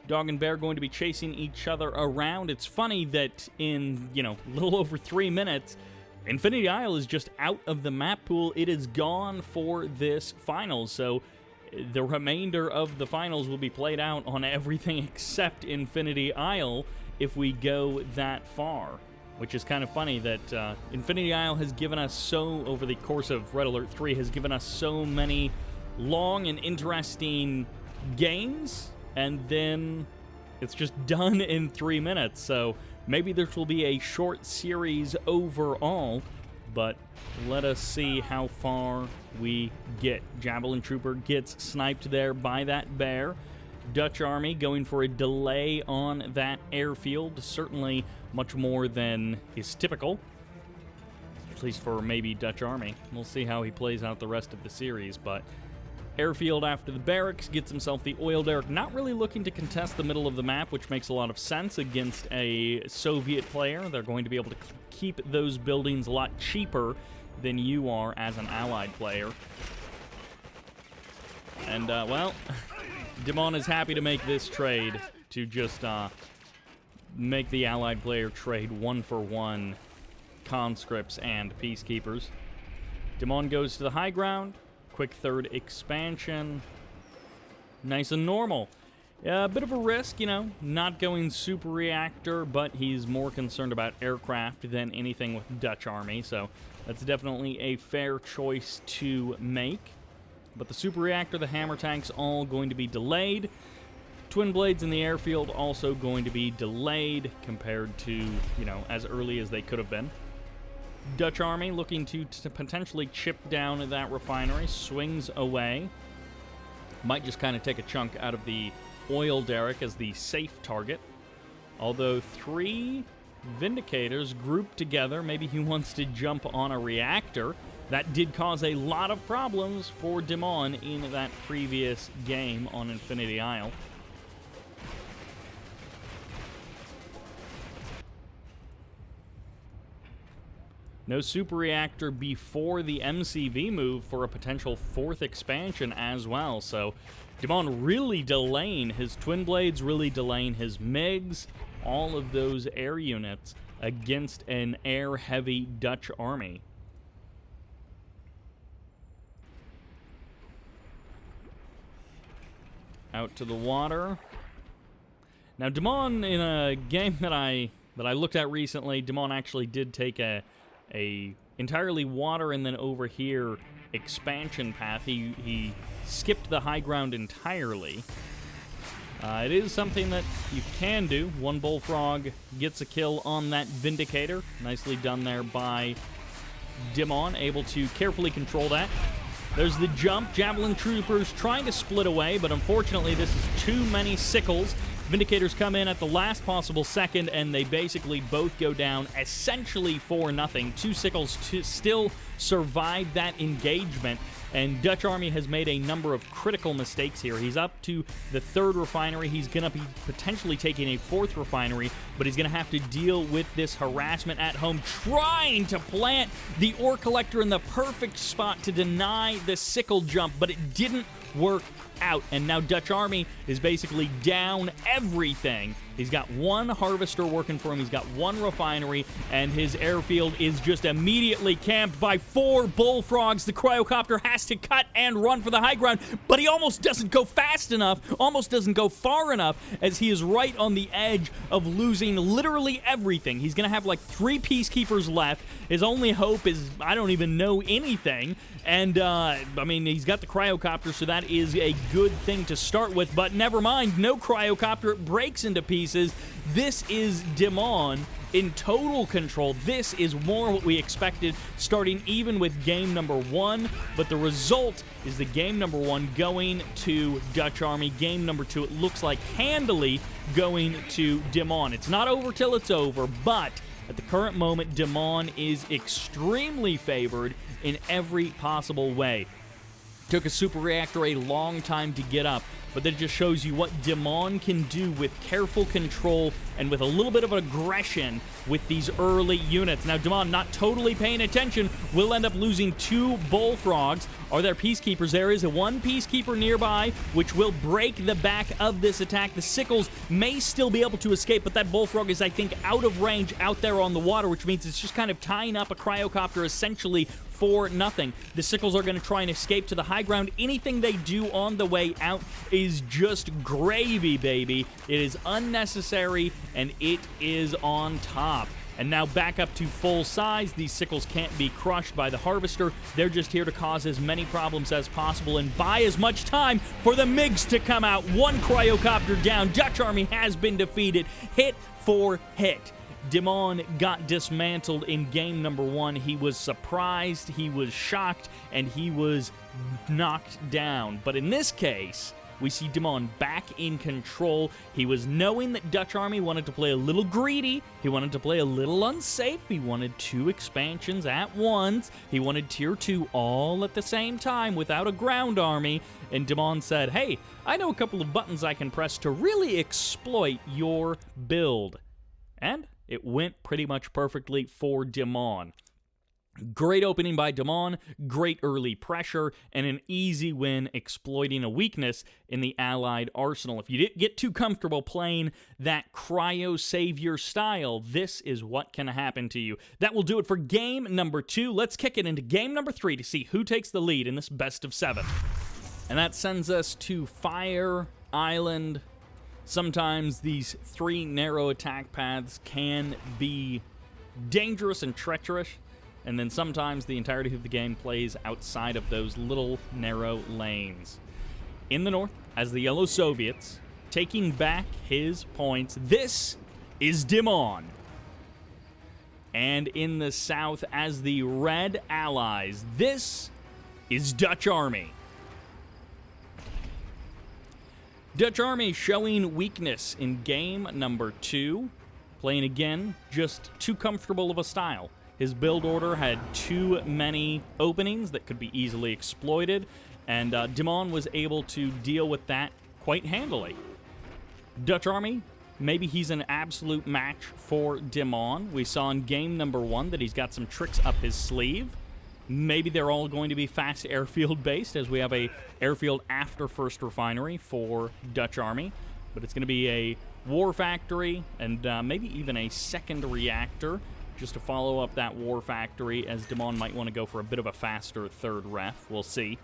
Dog and Bear going to be chasing each other around. It's funny that in, a little over 3 minutes, Infinity Isle is just out of the map pool. It is gone for this finals, so the remainder of the finals will be played out on everything except Infinity Isle if we go that far. Which is kind of funny that Infinity Isle has given us over the course of Red Alert 3, has given us so many long and interesting games, and then it's just done in 3 minutes. So maybe this will be a short series overall, but let us see how far we get. Javelin Trooper gets sniped there by that bear. Dutch Army going for a delay on that airfield, certainly much more than is typical, at least for maybe Dutch Army. We'll see how he plays out the rest of the series, but airfield after the barracks, gets himself the oil derrick, not really looking to contest the middle of the map, which makes a lot of sense against a Soviet player. They're going to be able to keep those buildings a lot cheaper than you are as an Allied player. And, well, Dimon is happy to make this trade to just make the Allied player trade 1-for-1 conscripts and peacekeepers. Dimon goes to the high ground. Quick third expansion. Nice and normal. A bit of a risk, not going super reactor, but he's more concerned about aircraft than anything with Dutch Army, so that's definitely a fair choice to make. But the super reactor, the hammer tanks, all going to be delayed. Twin Blades in the airfield also going to be delayed compared to, you know, as early as they could have been. Dutch army looking to potentially chip down that refinery, swings away. Might just kind of take a chunk out of the oil derrick as the safe target. Although 3 Vindicators grouped together, maybe he wants to jump on a reactor. That did cause a lot of problems for Dimon in that previous game on Infinity Isle. No super reactor before the MCV move for a potential 4th expansion as well. So Dimon really delaying his Twin Blades, really delaying his MiGs, all of those air units against an air-heavy Dutch army. Out to the water. Now Dimon, in a game that I looked at recently, Dimon actually did take a entirely water and then over here expansion path. He skipped the high ground entirely. It is something that you can do. 1 Bullfrog gets a kill on that Vindicator. Nicely done there by Dimon, able to carefully control that. There's the jump. Javelin Troopers trying to split away, but unfortunately this is too many sickles. Vindicators come in at the last possible second, and they basically both go down essentially for nothing. 2 sickles to still survive that engagement, and Dutch army has made a number of critical mistakes here. He's up to the 3rd refinery. He's going to be potentially taking a 4th refinery, but he's going to have to deal with this harassment at home, trying to plant the ore collector in the perfect spot to deny the sickle jump, but it didn't work out, and now Dutch army is basically down everything. He's got 1 harvester working for him, he's got 1 refinery, and his airfield is just immediately camped by 4 bullfrogs. The cryocopter has to cut and run for the high ground, but he almost doesn't go fast enough, almost doesn't go far enough, as he is right on the edge of losing literally everything. He's gonna have like 3 peacekeepers left. His only hope is, I don't even know anything, and I mean, he's got the cryocopter, so that is a good thing to start with, but never mind, no cryocopter, it breaks into pieces. This is Dimon in total control. This is more what we expected, starting even with game number 1, but the result is the game number 1 going to Dutch army. Game number 2, it looks like handily going to Dimon. It's not over till it's over, but at the current moment, Dimon is extremely favored in every possible way. Took a super reactor a long time to get up, but that just shows you what Dimon can do with careful control and with a little bit of aggression with these early units. Now, Dimon not totally paying attention, will end up losing 2 bullfrogs. Are there peacekeepers? There is a 1 peacekeeper nearby, which will break the back of this attack. The sickles may still be able to escape, but that bullfrog is, I think, out of range out there on the water, which means it's just kind of tying up a cryocopter essentially for nothing. The sickles are going to try and escape to the high ground. Anything they do on the way out is just gravy, baby. It is unnecessary, and it is on top. And now back up to full size. These sickles can't be crushed by the harvester. They're just here to cause as many problems as possible and buy as much time for the MiGs to come out. 1 cryocopter down. Dutch army has been defeated, hit for hit. Dimon got dismantled in game number 1. He was surprised, he was shocked, and he was knocked down. But in this case, we see Dimon back in control. He was knowing that Dutch army wanted to play a little greedy. He wanted to play a little unsafe. He wanted 2 expansions at once. He wanted tier 2 all at the same time without a ground army. And Dimon said, hey, I know a couple of buttons I can press to really exploit your build. And it went pretty much perfectly for Dimon. Great opening by Dimon, great early pressure, and an easy win exploiting a weakness in the allied arsenal. If you didn't get too comfortable playing that cryo savior style, this is what can happen to you. That will do it for game number 2. Let's kick it into game number 3 to see who takes the lead in this best of 7. And that sends us to Fire Island. Sometimes these 3 narrow attack paths can be dangerous and treacherous, and then sometimes the entirety of the game plays outside of those little narrow lanes. In the north, as the Yellow Soviets taking back his points. This is Dimon. And in the south, as the red allies, this is Dutch Army. Dutch Army showing weakness in game number 2. Playing again, just too comfortable of a style. His build order had too many openings that could be easily exploited, and Dimon was able to deal with that quite handily. Dutch Army, maybe he's an absolute match for Dimon. We saw in game number 1 that he's got some tricks up his sleeve. Maybe they're all going to be fast airfield-based, as we have a airfield after First Refinery for Dutch Army. But it's going to be a war factory and maybe even a second reactor just to follow up that war factory, as Dimon might want to go for a bit of a faster third ref. We'll see.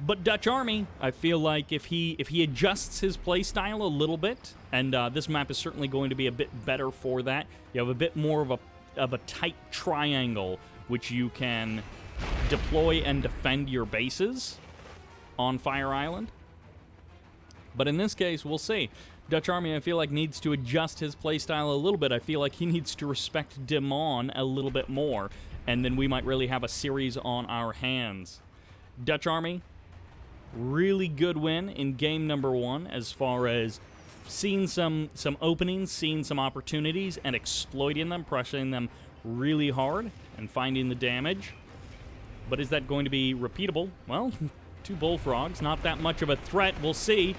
But Dutch Army, I feel like if he adjusts his playstyle a little bit, and this map is certainly going to be a bit better for that, you have a bit more of a tight triangle which you can deploy and defend your bases on Fire Island. But in this case, we'll see. Dutch Army, I feel like, needs to adjust his playstyle a little bit. I feel like he needs to respect Dimon a little bit more, and then we might really have a series on our hands. Dutch Army, really good win in game number 1 as far as seeing some openings, seeing some opportunities, and exploiting them, pressing them really hard and finding the damage. But is that going to be repeatable? Well, 2 bullfrogs, not that much of a threat. We'll see.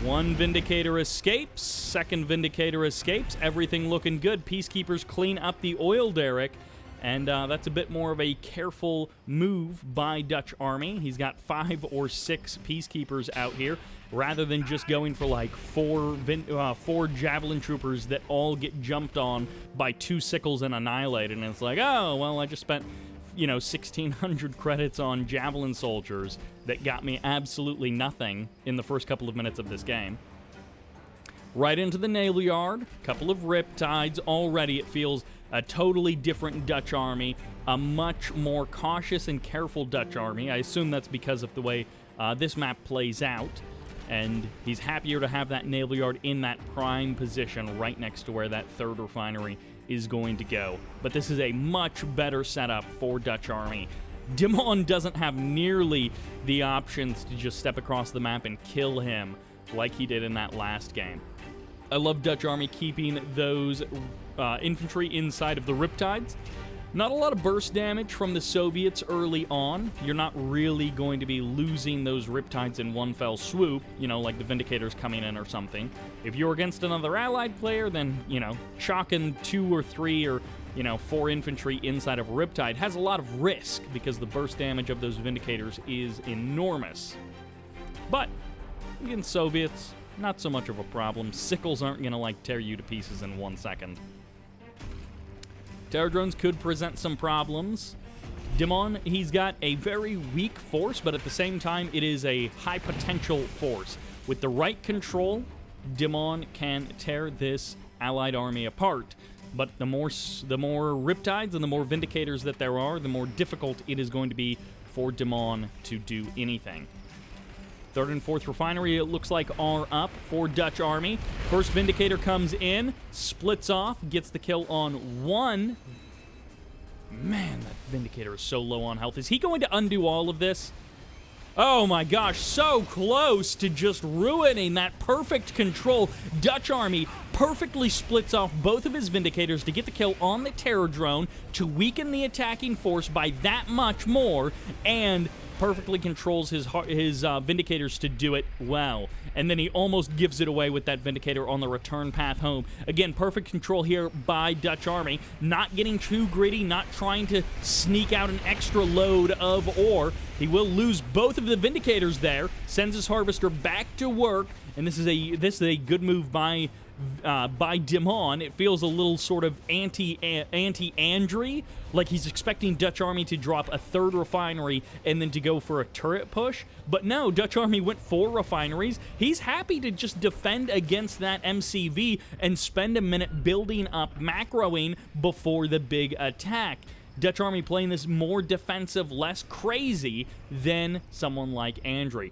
1 Vindicator escapes, 2nd Vindicator escapes. Everything looking good. Peacekeepers clean up the oil derrick, and that's a bit more of a careful move by Dutch Army. He's got 5 or 6 Peacekeepers out here, rather than just going for like 4 Javelin Troopers that all get jumped on by 2 sickles and annihilated. And it's like, oh, well, I just spent, 1,600 credits on Javelin Soldiers that got me absolutely nothing in the first couple of minutes of this game. Right into the naval yard, couple of riptides. Already it feels a totally different Dutch Army, a much more cautious and careful Dutch Army. I assume that's because of the way this map plays out, and he's happier to have that naval yard in that prime position right next to where that 3rd refinery is going to go. But this is a much better setup for Dutch Army. Dimon doesn't have nearly the options to just step across the map and kill him like he did in that last game. I love Dutch Army keeping those infantry inside of the riptides. Not a lot of burst damage from the Soviets early on. You're not really going to be losing those riptides in one fell swoop, like the Vindicators coming in or something. If you're against another allied player, then, chalking 2 or 3 or 4 infantry inside of a riptide has a lot of risk, because the burst damage of those Vindicators is enormous. But against Soviets, not so much of a problem. Sickles aren't going to, tear you to pieces in 1 second. Terror drones could present some problems. Dimon, he's got a very weak force, but at the same time, it is a high potential force. With the right control, Dimon can tear this allied army apart. But the more riptides and the more Vindicators that there are, the more difficult it is going to be for Dimon to do anything. 3rd and 4th refinery, it looks like, are up for Dutch Army. First Vindicator comes in, splits off, gets the kill on 1. Man, that Vindicator is so low on health. Is he going to undo all of this? Oh my gosh, so close to just ruining that perfect control. Dutch Army perfectly splits off both of his Vindicators to get the kill on the terror drone, to weaken the attacking force by that much more, and perfectly controls his Vindicators to do it well. And then he almost gives it away with that Vindicator on the return path home. Again, perfect control here by Dutch Army. Not getting too greedy, not trying to sneak out an extra load of ore. He will lose both of the Vindicators there, sends his Harvester back to work, and this is a good move by Dimon. It feels a little sort of anti-Andrey, like he's expecting Dutch Army to drop a 3rd refinery and then to go for a turret push. But no, Dutch Army went 4 refineries. He's happy to just defend against that MCV and spend a minute building up, macroing before the big attack. Dutch Army playing this more defensive, less crazy than someone like Andrey.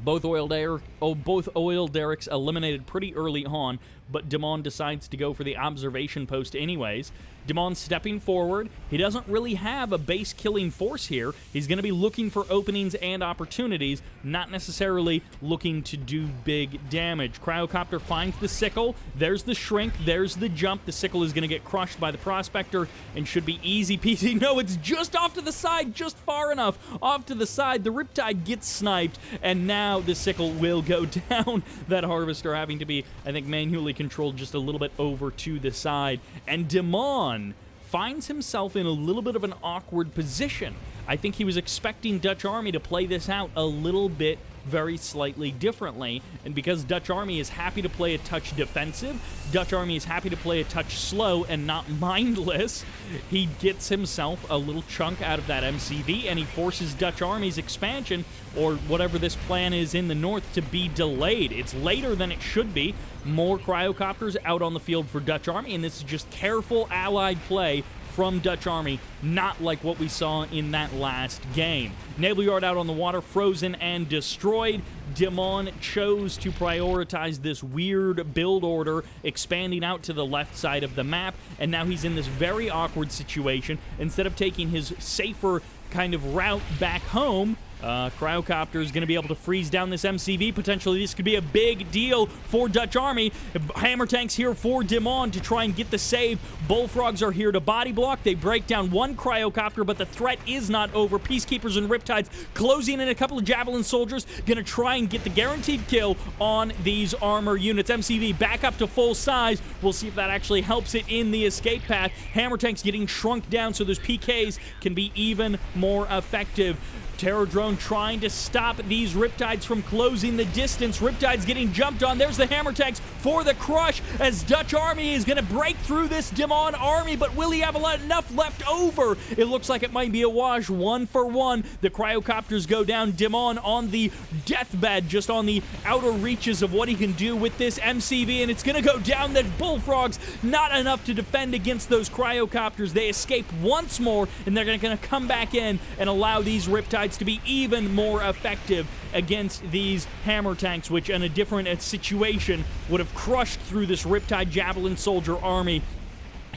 Both oil derricks eliminated pretty early on, but Dimon decides to go for the observation post anyways. Dimon stepping forward. He doesn't really have a base killing force here. He's going to be looking for openings and opportunities, not necessarily looking to do big damage. Cryocopter finds the sickle. There's the shrink. There's the jump. The sickle is going to get crushed by the prospector and should be easy peasy. No, it's just off to the side, just far enough off to the side. The Riptide gets sniped, and now the sickle will go down. That harvester having to be, I think, manually controlled just a little bit over to the side. And Dimon finds himself in a little bit of an awkward position. I think he was expecting Dutch Army to play this out a little bit very slightly differently, and because Dutch Army is happy to play a touch defensive, Dutch Army is happy to play a touch slow and not mindless, he gets himself a little chunk out of that MCV, and he forces Dutch Army's expansion, or whatever this plan is in the north, to be delayed. It's later than it should be. More cryocopters out on the field for Dutch Army, and this is just careful allied play from Dutch Army, not like what we saw in that last game. Naval Yard out on the water, frozen and destroyed. Dimon chose to prioritize this weird build order, expanding out to the left side of the map, and now he's in this very awkward situation. Instead of taking his safer kind of route back home, Cryocopter is going to be able to freeze down this MCV. Potentially, this could be a big deal for Dutch Army. Hammer tanks here for Dimon to try and get the save. Bullfrogs are here to body block. They break down one Cryocopter, but the threat is not over. Peacekeepers and Riptides closing in a couple of Javelin soldiers. Going to try and get the guaranteed kill on these armor units. MCV back up to full size. We'll see if that actually helps it in the escape path. Hammer tanks getting shrunk down so those PKs can be even more effective. Terror drone trying to stop these Riptides from closing the distance. Riptides getting jumped on. There's the hammer tanks for the crush as Dutch Army is going to break through this Dimon army, but will he have enough left over? It looks like it might be a wash, 1 for 1. The Cryocopters go down. Dimon on the deathbed, just on the outer reaches of what he can do with this MCV, and it's going to go down. The Bullfrogs, not enough to defend against those Cryocopters. They escape once more, and they're going to come back in and allow these Riptides to be even more effective against these hammer tanks, which in a different situation would have crushed through this Riptide Javelin soldier army.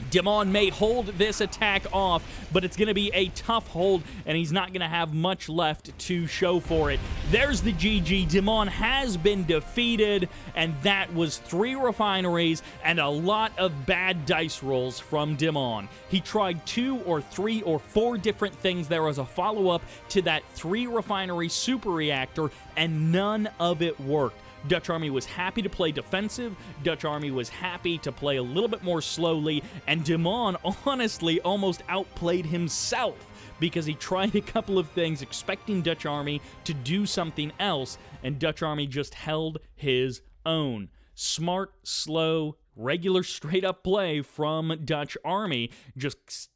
Dimon may hold this attack off, but it's going to be a tough hold, and he's not going to have much left to show for it. There's the GG. Dimon has been defeated, and that was 3 refineries and a lot of bad dice rolls from Dimon. He tried 2 or 3 or 4 different things there as a follow-up to that 3 refinery super reactor, and none of it worked. Dutch Army was happy to play defensive. Dutch Army was happy to play a little bit more slowly. And Dimon honestly almost outplayed himself because he tried a couple of things expecting Dutch Army to do something else, and Dutch Army just held his own. Smart, slow, regular straight-up play from Dutch Army, just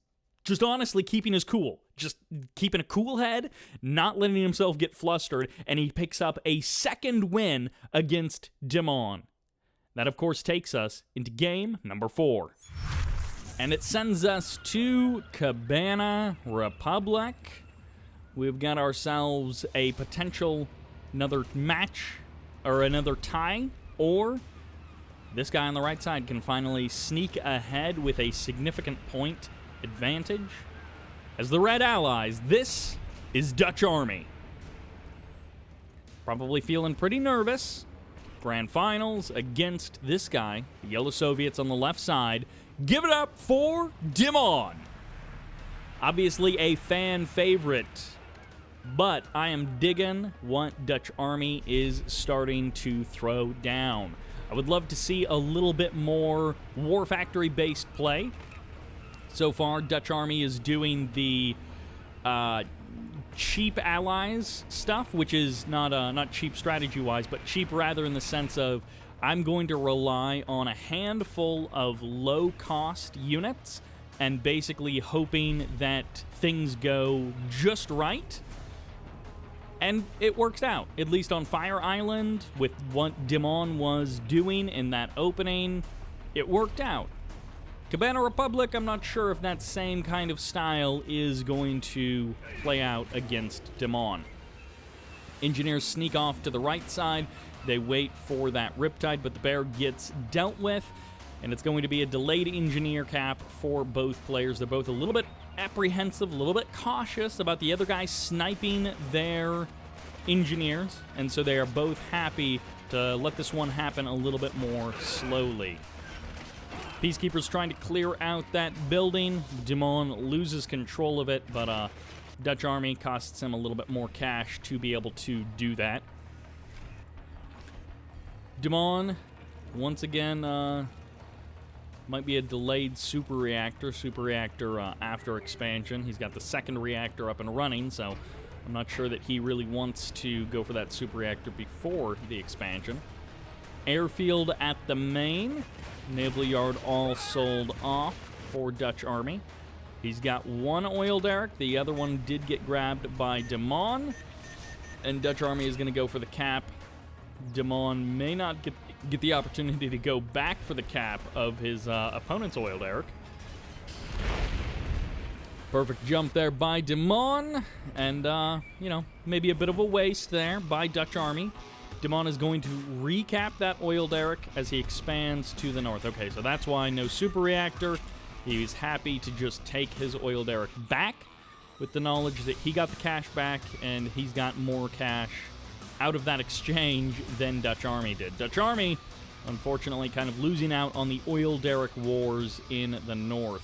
honestly keeping his cool. Just keeping a cool head, not letting himself get flustered, and he picks up a second win against Dimon. That, of course, takes us into game number 4. And it sends us to Cabana Republic. We've got ourselves a potential another match, or another tie, or this guy on the right side can finally sneak ahead with a significant point advantage. As the Red Allies, this is Dutch Army. Probably feeling pretty nervous. Grand Finals against this guy, the Yellow Soviets on the left side. Give it up for Dimon. Obviously a fan favorite, but I am digging what Dutch Army is starting to throw down. I would love to see a little bit more War Factory-based play. So far, Dutch Army is doing the cheap allies stuff, which is not cheap strategy-wise, but cheap rather in the sense of I'm going to rely on a handful of low-cost units and basically hoping that things go just right. And it works out, at least on Fire Island, with what Dimon was doing in that opening. It worked out. Cabana Republic, I'm not sure if that same kind of style is going to play out against Dimon. Engineers sneak off to the right side. They wait for that Riptide, but the bear gets dealt with, and it's going to be a delayed engineer cap for both players. They're both a little bit apprehensive, a little bit cautious about the other guy sniping their engineers, and so they are both happy to let this one happen a little bit more slowly. Peacekeeper's trying to clear out that building. Dimon loses control of it, but Dutch Army costs him a little bit more cash to be able to do that. Dimon, once again, might be a delayed super reactor after expansion. He's got the second reactor up and running, so I'm not sure that he really wants to go for that super reactor before the expansion. Airfield at the main. Naval yard all sold off for Dutch Army. He's got one oil derrick. The other one did get grabbed by Dimon. And Dutch Army is going to go for the cap. Dimon may not get the opportunity to go back for the cap of his opponent's oil derrick. Perfect jump there by Dimon. And, you know, maybe a bit of a waste there by Dutch Army. Dimon is going to recap that oil derrick as he expands to the north. Okay, so that's why no super reactor. He's happy to just take his oil derrick back with the knowledge that he got the cash back and he's got more cash out of that exchange than Dutch Army did. Dutch Army, unfortunately, kind of losing out on the oil derrick wars in the north.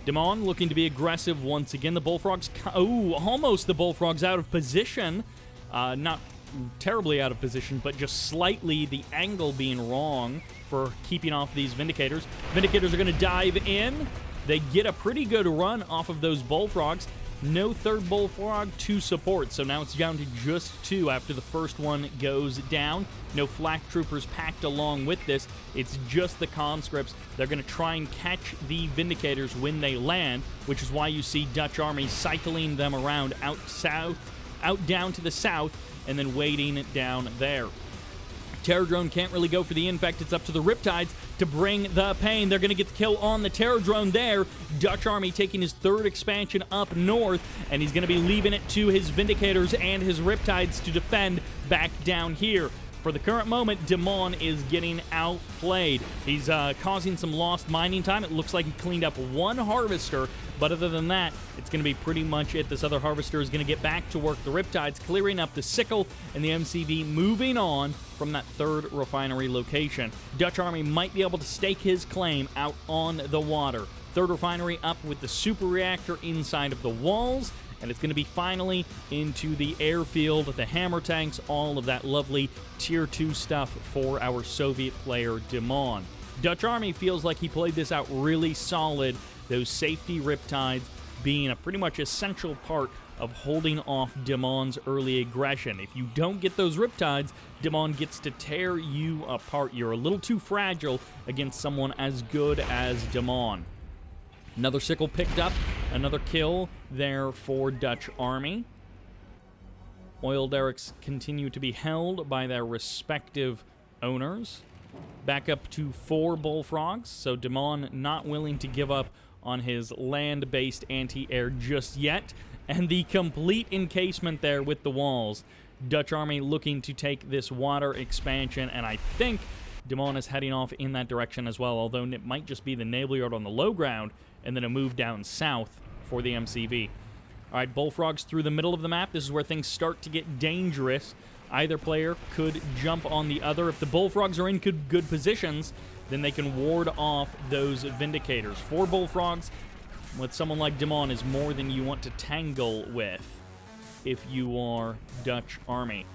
Dimon looking to be aggressive once again. The Bullfrogs, almost the Bullfrogs out of position. Not terribly out of position, but just slightly the angle being wrong for keeping off these Vindicators. Vindicators are going to dive in. They get a pretty good run off of those Bullfrogs. No third Bullfrog to support, so now it's down to just two after the first one goes down. No flak troopers packed along with this. It's just the conscripts. They're going to try and catch the Vindicators when they land, which is why you see Dutch Army cycling them around out down to the south, and then waiting down there. Terror Drone can't really go for the infect. It's up to the Riptides to bring the pain. They're going to get the kill on the Terror Drone there. Dutch Army taking his third expansion up north, and he's going to be leaving it to his Vindicators and his Riptides to defend back down here. For the current moment, Dimon is getting outplayed. He's causing some lost mining time. It looks like he cleaned up one harvester, but other than that, it's going to be pretty much it. This other harvester is going to get back to work. The Riptides clearing up the sickle, and the MCV moving on from that third refinery location. Dutch Army might be able to stake his claim out on the water. Third refinery up with the super reactor inside of the walls, and it's going to be finally into the airfield, the hammer tanks, all of that lovely Tier 2 stuff for our Soviet player Dimon. Dutch Army feels like he played this out really solid, those safety Riptides being a pretty much essential part of holding off Dimon's early aggression. If you don't get those Riptides, Dimon gets to tear you apart. You're a little too fragile against someone as good as Dimon. Another sickle picked up, another kill there for Dutch Army. Oil derricks continue to be held by their respective owners. Back up to 4 Bullfrogs, so Dimon not willing to give up on his land-based anti-air just yet. And the complete encasement there with the walls. Dutch Army looking to take this water expansion, and I think Dimon is heading off in that direction as well, although it might just be the naval yard on the low ground and then a move down south for the MCV. All right, Bullfrogs through the middle of the map. This is where things start to get dangerous. Either player could jump on the other. If the Bullfrogs are in good positions, then they can ward off those Vindicators. 4 Bullfrogs with someone like Dimon is more than you want to tangle with if you are Dutch Army.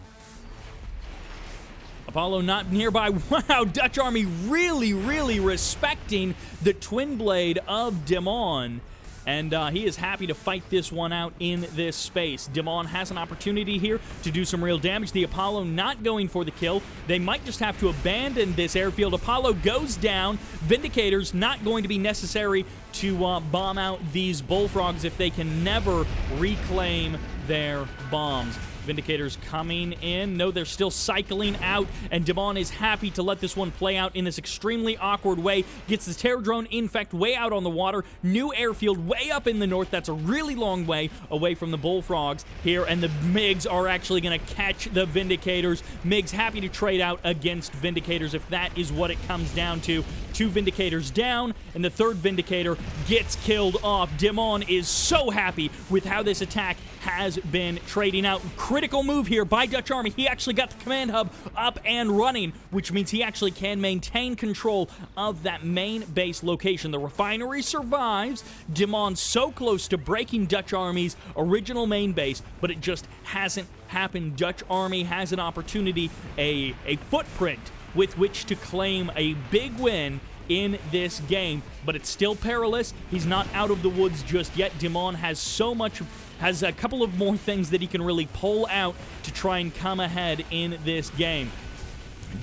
Apollo not nearby. Wow, Dutch Army really respecting the twin blade of Dimon. And he is happy to fight this one out in this space. Dimon has an opportunity here to do some real damage. The Apollo not going for the kill. They might just have to abandon this airfield. Apollo goes down. Vindicators not going to be necessary to bomb out these Bullfrogs if they can never reclaim their bombs. Vindicators coming in. No, they're still cycling out, and Dimon is happy to let this one play out in this extremely awkward way. Gets the terror drone, in fact, way out on the water. New airfield way up in the north. That's a really long way away from the bullfrogs here, and the MiGs are actually going to catch the Vindicators. MiGs happy to trade out against Vindicators if that is what it comes down to. 2 Vindicators down, and the 3rd Vindicator gets killed off. Dimon is so happy with how this attack has been trading out. Critical move here by Dutch Army. He actually got the command hub up and running, which means he actually can maintain control of that main base location. The refinery survives. Dimon so close to breaking Dutch Army's original main base, but it just hasn't happened. Dutch Army has an opportunity, a footprint with which to claim a big win in this game, but it's still perilous. He's not out of the woods just yet. Dimon has a couple of more things that he can really pull out to try and come ahead in this game.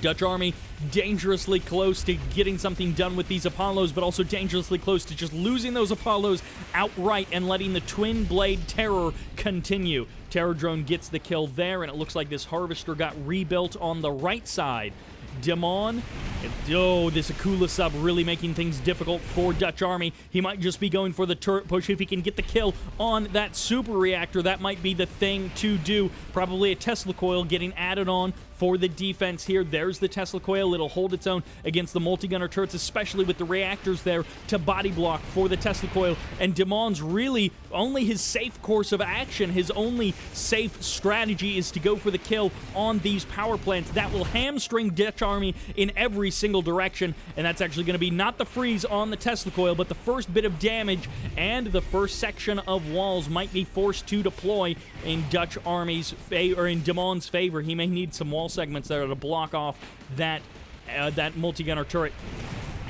Dutch Army dangerously close to getting something done with these Apollos, but also dangerously close to just losing those Apollos outright and letting the Twin Blade Terror continue. Terror Drone gets the kill there, and it looks like this Harvester got rebuilt on the right side. Dimon, this Akula sub really making things difficult for Dutch Army. He might just be going for the turret push. If he can get the kill on that super reactor, that might be the thing to do. Probably a Tesla coil getting added on for the defense here. There's the Tesla coil. It'll hold its own against the multi-gunner turrets, especially with the reactors there to body block for the Tesla coil. And Dimon's really only his safe course of action, his only safe strategy is to go for the kill on these power plants. That will hamstring Dutch Army in every single direction, and that's actually going to be not the freeze on the Tesla coil, but the first bit of damage and the first section of walls might be forced to deploy in Dutch Army's favor, or in Dimon's favor. He may need some wall segments there to block off that multi-gunner turret.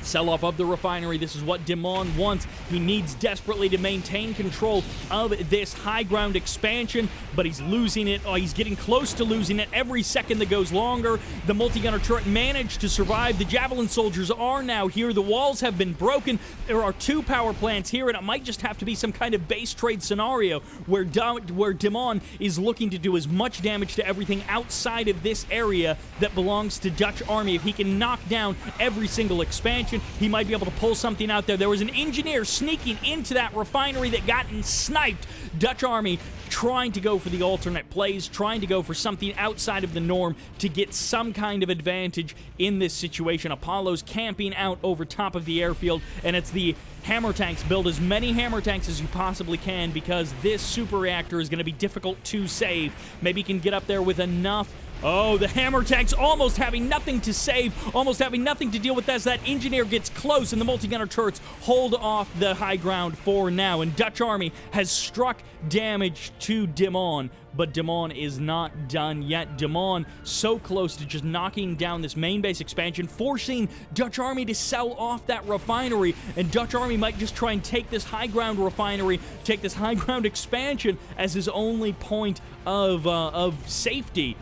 Sell-off of the refinery. This is what Dimon wants. He needs desperately to maintain control of this high ground expansion, but he's losing it. Oh, he's getting close to losing it every second that goes longer. The multi-gunner turret managed to survive. The Javelin soldiers are now here. The walls have been broken. There are 2 power plants here, and it might just have to be some kind of base trade scenario where Dimon is looking to do as much damage to everything outside of this area that belongs to Dutch Army. If he can knock down every single expansion, he might be able to pull something out there. There was an engineer sneaking into that refinery that got sniped. Dutch Army trying to go for the alternate plays, trying to go for something outside of the norm to get some kind of advantage in this situation. Apollo's camping out over top of the airfield, and it's the hammer tanks. Build as many hammer tanks as you possibly can because this super reactor is going to be difficult to save. Maybe you can get up there with enough. Oh, the hammer tanks almost having nothing to save, almost having nothing to deal with as that engineer gets close, and the multi-gunner turrets hold off the high ground for now. And Dutch Army has struck damage to Dimon, but Dimon is not done yet. Dimon so close to just knocking down this main base expansion, forcing Dutch Army to sell off that refinery, and Dutch Army might just try and take this high ground refinery, take this high ground expansion as his only point of safety.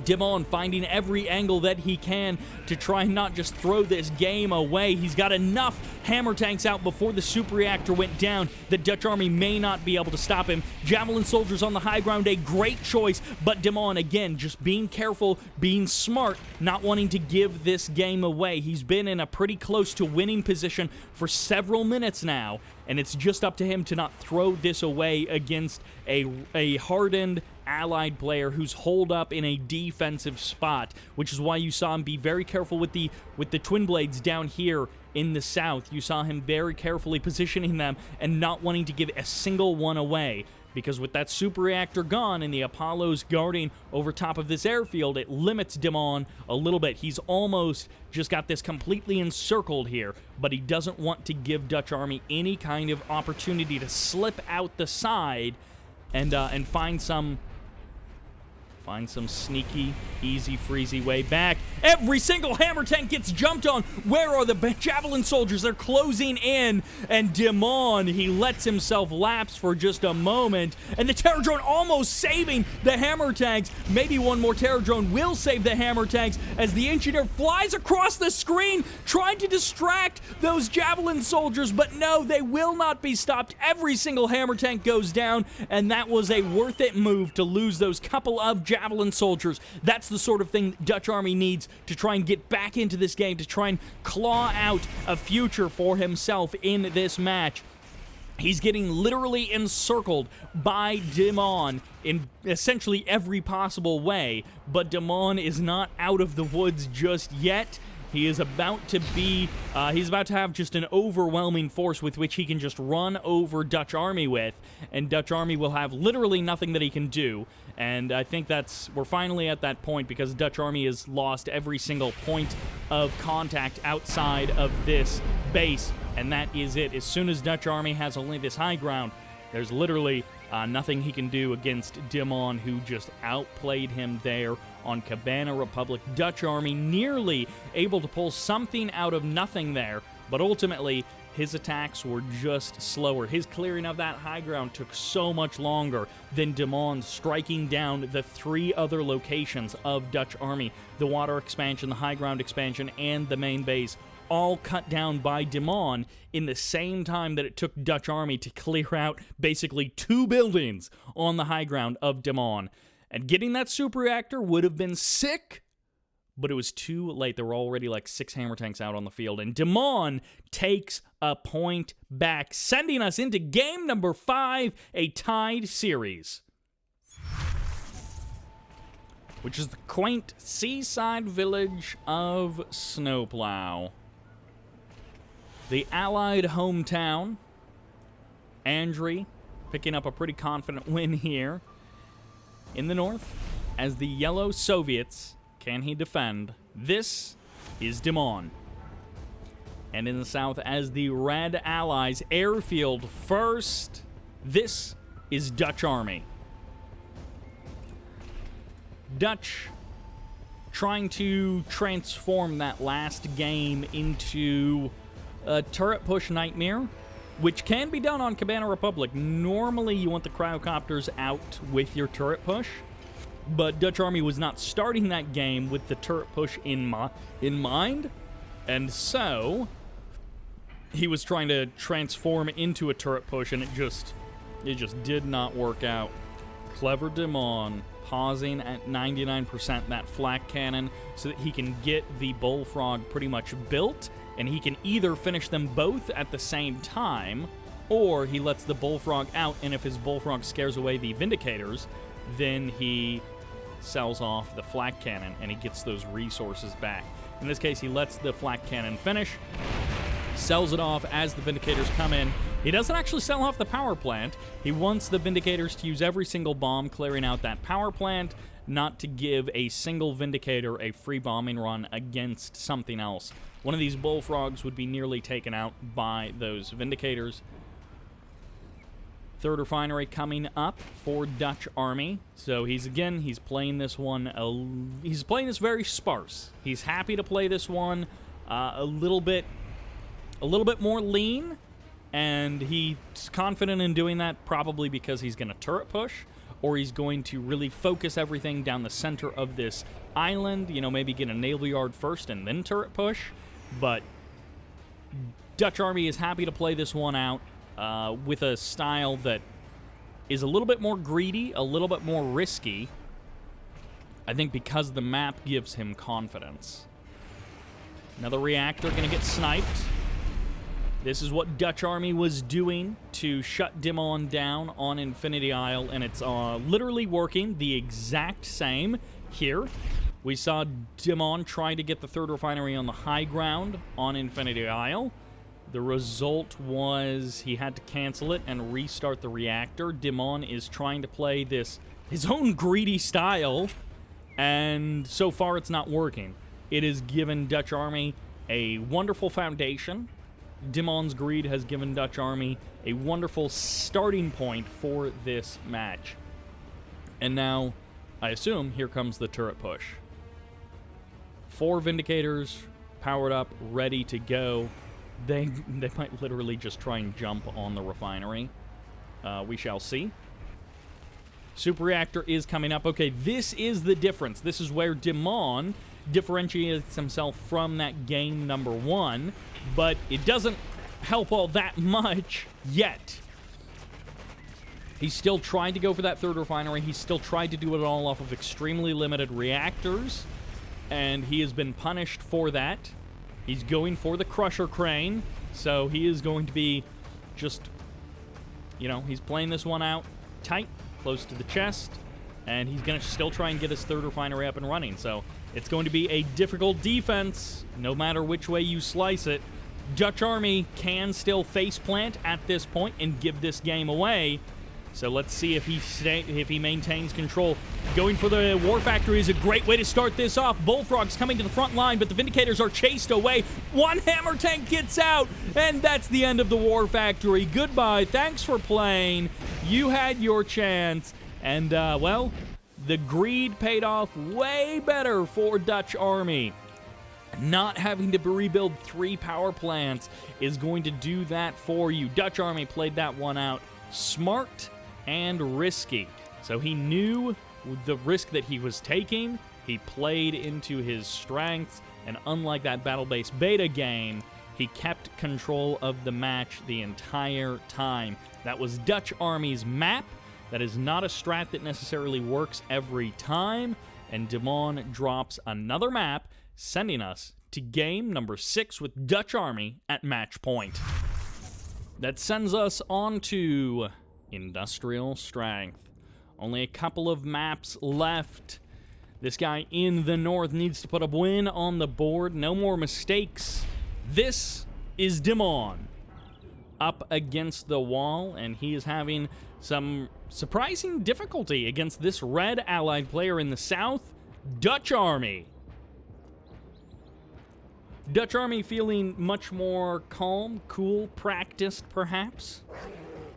Dimon finding every angle that he can to try and not just throw this game away. He's got enough hammer tanks out before the super reactor went down that Dutch Army may not be able to stop him. Javelin soldiers on the high ground, a great choice, but Dimon, again, just being careful, being smart, not wanting to give this game away. He's been in a pretty close to winning position for several minutes now, and it's just up to him to not throw this away against a hardened allied player who's holed up in a defensive spot, which is why you saw him be very careful with the twin blades down here in the south. You saw him very carefully positioning them and not wanting to give a single one away, because with that super reactor gone and the Apollos guarding over top of this airfield, it limits Dimon a little bit. He's almost just got this completely encircled here, but he doesn't want to give Dutch Army any kind of opportunity to slip out the side and find some Find some sneaky, easy, freezy way back. Every single hammer tank gets jumped on. Where are the javelin soldiers? They're closing in. And Dimon, he lets himself lapse for just a moment. And the terror drone almost saving the hammer tanks. Maybe one more terror drone will save the hammer tanks as the engineer flies across the screen trying to distract those javelin soldiers. But no, they will not be stopped. Every single hammer tank goes down. And that was a worth it move to lose those couple of javelin soldiers. That's the sort of thing Dutch Army needs to try and get back into this game, to try and claw out a future for himself in this match. He's getting literally encircled by Dimon in essentially every possible way, but Dimon is not out of the woods just yet. He is about to be, he's about to have just an overwhelming force with which he can just run over Dutch Army with, and Dutch Army will have literally nothing that he can do. And I think we're finally at that point because Dutch Army has lost every single point of contact outside of this base, and that is it. As soon as Dutch Army has only this high ground, there's literally nothing he can do against Dimon, who just outplayed him there on Cabana Republic. Dutch Army nearly able to pull something out of nothing there, but ultimately his attacks were just slower. His clearing of that high ground took so much longer than Dimon striking down the 3 other locations of Dutch Army. The water expansion, the high ground expansion, and the main base, all cut down by Dimon in the same time that it took Dutch Army to clear out basically 2 buildings on the high ground of Dimon. And getting that super reactor would have been sick, but it was too late. There were already like 6 hammer tanks out on the field, and Dimon takes a point back, sending us into game number 5, a tied series, which is the quaint seaside village of Snowplow. The Allied hometown. Andrey picking up a pretty confident win here. In the north, as the Yellow Soviets, can he defend? This is Dimon. And in the south, as the Red Allies, airfield first, this is Dutch Army. Dutch trying to transform that last game into a turret push nightmare, which can be done on Cabana Republic. Normally, you want the cryocopters out with your turret push, but Dutch Army was not starting that game with the turret push in mind, and so he was trying to transform into a turret push, and it just did not work out. Clever Dimon pausing at 99% that flak cannon so that he can get the Bullfrog pretty much built, and he can either finish them both at the same time, or he lets the Bullfrog out, and if his Bullfrog scares away the Vindicators, then he sells off the flak cannon, and he gets those resources back. In this case, he lets the flak cannon finish, sells it off as the Vindicators come in. He doesn't actually sell off the power plant. He wants the Vindicators to use every single bomb clearing out that power plant, not to give a single Vindicator a free bombing run against something else. One of these Bullfrogs would be nearly taken out by those Vindicators. Third refinery coming up for Dutch Army. So he's playing this one, he's playing this very sparse. He's happy to play this one a little bit more lean, and he's confident in doing that probably because he's going to turret push, or he's going to really focus everything down the center of this island, maybe get a naval yard first and then turret push. But Dutch Army is happy to play this one out with a style that is a little bit more greedy, a little bit more risky, I think because the map gives him confidence. Another reactor going to get sniped. This is what Dutch Army was doing to shut Dimon down on Infinity Isle, and it's literally working the exact same here. We saw Dimon try to get the third refinery on the high ground on Infinity Isle. The result was he had to cancel it and restart the reactor. Dimon is trying to play his own greedy style, and so far it's not working. It has given Dutch Army a wonderful foundation. Dimon's greed has given Dutch Army a wonderful starting point for this match. And now I assume here comes the turret push. 4 Vindicators powered up, ready to go. They might literally just try and jump on the refinery. We shall see. Super Reactor is coming up. Okay, this is the difference. This is where Dimon differentiates himself from that game number 1, but it doesn't help all that much yet. He's still trying to go for that 3rd refinery. He's still tried to do it all off of extremely limited reactors, and he has been punished for that. He's going for the Crusher Crane, so he is going to be just, you know, he's playing this one out tight, close to the chest, and he's going to still try and get his 3rd refinery up and running. So it's going to be a difficult defense, no matter which way you slice it. Dutch Army can still faceplant at this point and give this game away. So let's see if he maintains control. Going for the War Factory is a great way to start this off. Bullfrog's coming to the front line, but the Vindicators are chased away. One Hammer Tank gets out, and that's the end of the War Factory. Goodbye. Thanks for playing. You had your chance. And, well, the greed paid off way better for Dutch Army. Not having to rebuild 3 power plants is going to do that for you. Dutch Army played that one out smart and risky. So he knew the risk that he was taking. He played into his strengths, and unlike that battle-based beta game, he kept control of the match the entire time. That was Dutch Army's map. That is not a strat that necessarily works every time, and Dimon drops another map, sending us to game number 6 with Dutch Army at match point. That sends us on to Industrial Strength. Only a couple of maps left. This guy in the north needs to put a win on the board. No more mistakes. This is Dimon up against the wall, and he is having some surprising difficulty against this red allied player in the south, Dutch Army. Dutch Army feeling much more calm, cool, practiced perhaps.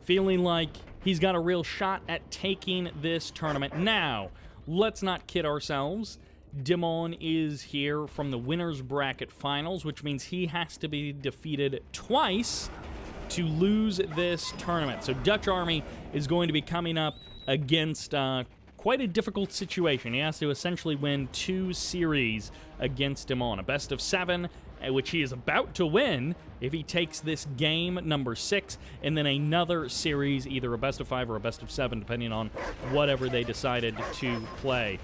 Feeling like he's got a real shot at taking this tournament. Now, let's not kid ourselves. Dimon is here from the winner's bracket finals, which means he has to be defeated twice to lose this tournament. So Dutch Army is going to be coming up against quite a difficult situation. He has to essentially win 2 series against Dimon. A best of 7, which he is about to win if he takes this game number 6, and then another series, either a best of 5 or a best of 7, depending on whatever they decided to play.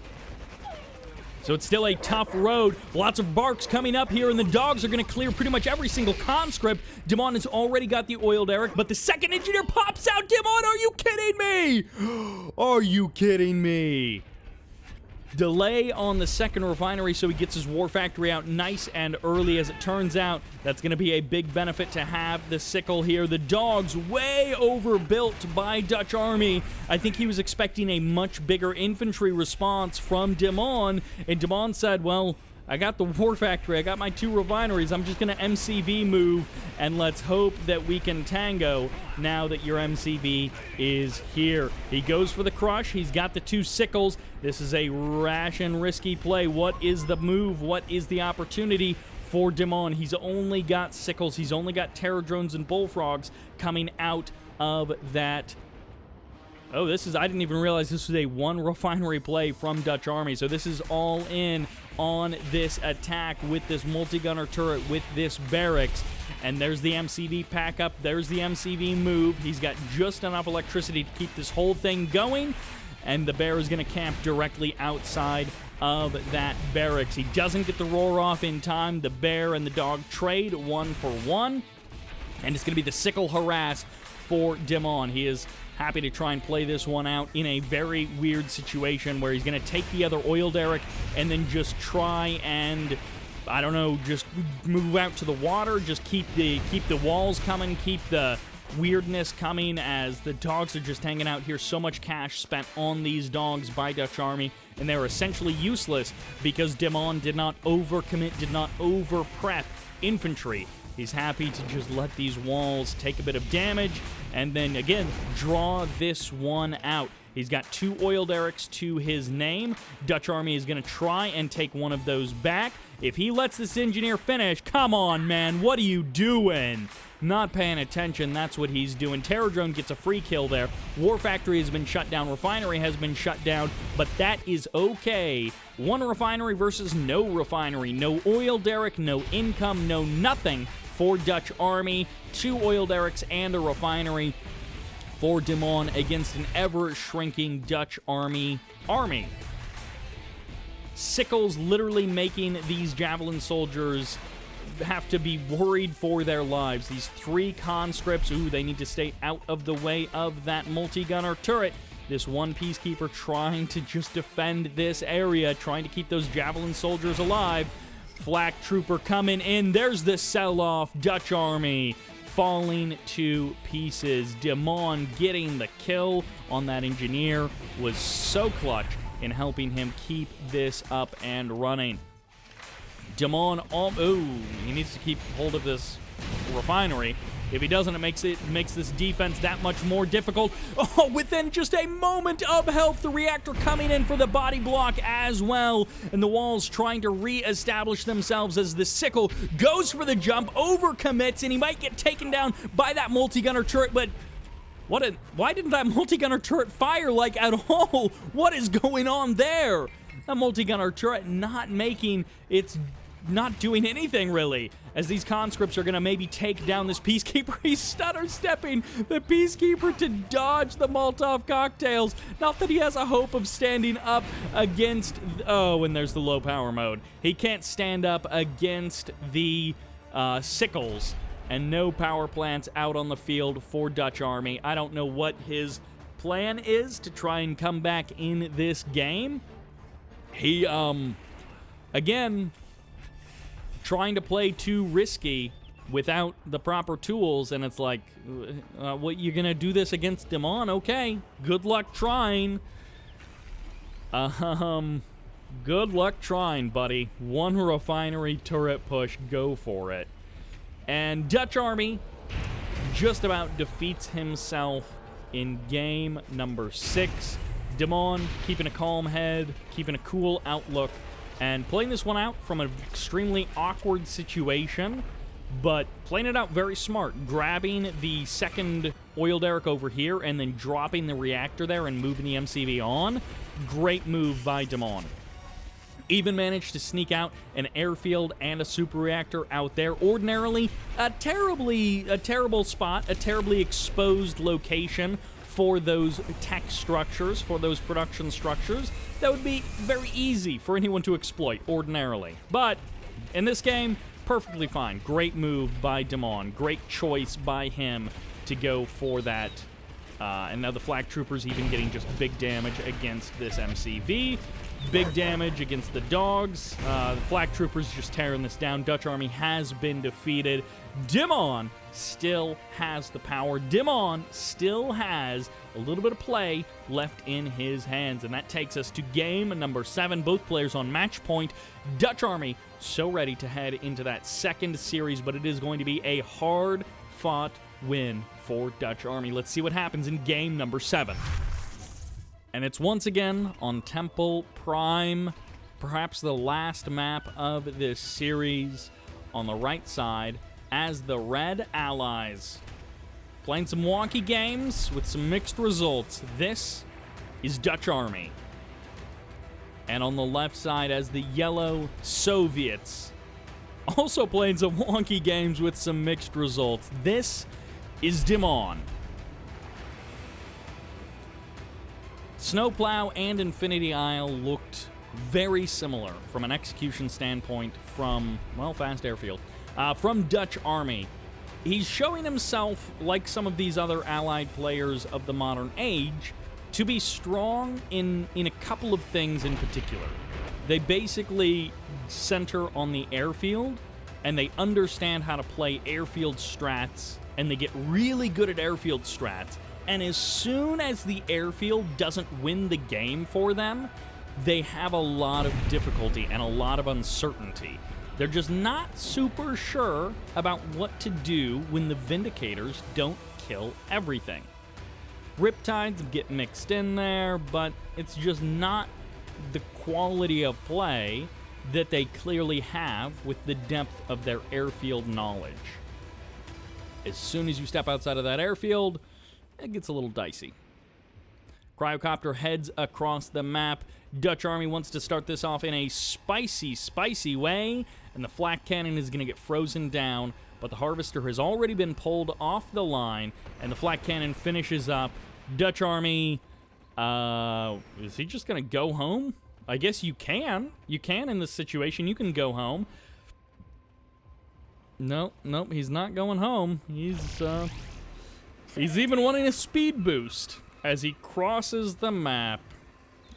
So it's still a tough road. Lots of barks coming up here, and the dogs are going to clear pretty much every single conscript. Dimon has already got the oil derrick, but the second engineer pops out. Dimon, are you kidding me? Are you kidding me? Delay on the second refinery so he gets his war factory out nice and early. As it turns out, that's going to be a big benefit to have the sickle here. The dogs way overbuilt by Dutch Army. I think he was expecting a much bigger infantry response from Dimon, and Dimon said, well, I got the war factory, I got my 2 refineries, I'm just going to MCV move, and let's hope that we can tango now that your MCV is here. He goes for the crush, he's got the 2 sickles. This is a rash and risky play. What is the move? What is the opportunity for Dimon? He's only got sickles, he's only got terror drones and bullfrogs coming out of that. Oh, I didn't even realize this was a 1 refinery play from Dutch Army. So this is all in on this attack with this multi-gunner turret, with this barracks. And there's the MCV pack up. There's the MCV move. He's got just enough electricity to keep this whole thing going. And the bear is going to camp directly outside of that barracks. He doesn't get the roar off in time. The bear and the dog trade 1 for 1. And it's going to be the sickle harass for Dimon. He is happy to try and play this one out in a very weird situation where he's going to take the other oil derrick and then just try and, I don't know, just move out to the water, just keep the walls coming, keep the weirdness coming as the dogs are just hanging out here. So much cash spent on these dogs by Dutch Army, and they're essentially useless because Dimon did not overcommit, did not over-prep infantry. He's happy to just let these walls take a bit of damage and then, again, draw this one out. He's got 2 oil derricks to his name. Dutch Army is going to try and take one of those back. If he lets this engineer finish, come on, man, what are you doing? Not paying attention, that's what he's doing. Terror Drone gets a free kill there. War Factory has been shut down. Refinery has been shut down, but that is okay. 1 refinery versus no refinery. No oil derrick, no income, no nothing for Dutch Army. 2 oil derricks and a refinery for Dimon against an ever-shrinking Dutch Army. Sickles literally making these Javelin soldiers have to be worried for their lives. These 3 conscripts, they need to stay out of the way of that multi-gunner turret. This 1 Peacekeeper trying to just defend this area, trying to keep those Javelin soldiers alive. Flak Trooper coming in. There's the sell-off. Dutch Army falling to pieces. Dimon getting the kill on that engineer was so clutch in helping him keep this up and running. Dimon, he needs to keep hold of this refinery. If he doesn't, it makes this defense that much more difficult. Within just a moment of health, the reactor coming in for the body block as well. And the walls trying to re-establish themselves as the sickle goes for the jump, overcommits, and he might get taken down by that multi-gunner turret, but why didn't that multi-gunner turret fire at all? What is going on there? That multi-gunner turret not doing anything, really, as these conscripts are going to maybe take down this Peacekeeper. He's stutter-stepping the Peacekeeper to dodge the Molotov cocktails. Not that he has a hope of standing up against... and there's the low power mode. He can't stand up against the sickles, and no power plants out on the field for Dutch Army. I don't know what his plan is to try and come back in this game. He, again... trying to play too risky without the proper tools, and it's like, what, you're gonna do this against Dimon? Okay, good luck trying. Good luck trying, buddy. 1 refinery turret push, go for it. And Dutch Army just about defeats himself in game number 6. Dimon keeping a calm head, keeping a cool outlook, and playing this one out from an extremely awkward situation, but playing it out very smart. Grabbing the 2nd oil derrick over here and then dropping the reactor there and moving the MCV on. Great move by Dimon. Even managed to sneak out an airfield and a super reactor out there. Ordinarily, a terrible spot, a terribly exposed location for those tech structures, for those production structures, that would be very easy for anyone to exploit ordinarily. But in this game, perfectly fine. Great move by Dimon. Great choice by him to go for that. And now the Flak Troopers even getting just big damage against this MCV. Big damage against the dogs. The Flak Troopers just tearing this down. Dutch Army has been defeated. Dimon still has the power. Dimon still has a little bit of play left in his hands, and that takes us to game number 7. Both players on match point. Dutch Army so ready to head into that 2nd series, but it is going to be a hard-fought win for Dutch Army. Let's see what happens in game number 7. And it's once again on Temple Prime, perhaps the last map of this series, on the right side, as the Red Allies. Playing some wonky games with some mixed results. This is Dutch Army. And on the left side as the Yellow Soviets. Also playing some wonky games with some mixed results. This is Dimon. Snowplow and Infinity Isle looked very similar from an execution standpoint from, well, Fast Airfield. From Dutch Army. He's showing himself, like some of these other allied players of the modern age, to be strong in a couple of things in particular. They basically center on the airfield, and they understand how to play airfield strats, and they get really good at airfield strats. And as soon as the airfield doesn't win the game for them, they have a lot of difficulty and a lot of uncertainty. They're just not super sure about what to do when the Vindicators don't kill everything. Riptides get mixed in there, but it's just not the quality of play that they clearly have with the depth of their airfield knowledge. As soon as you step outside of that airfield, it gets a little dicey. Cryocopter heads across the map. Dutch Army wants to start this off in a spicy, spicy way, and the flak cannon is going to get frozen down, but the Harvester has already been pulled off the line, and the flak cannon finishes up. Dutch Army, is he just going to go home? I guess you can. You can in this situation. You can go home. Nope, he's not going home. He's even wanting a speed boost as he crosses the map.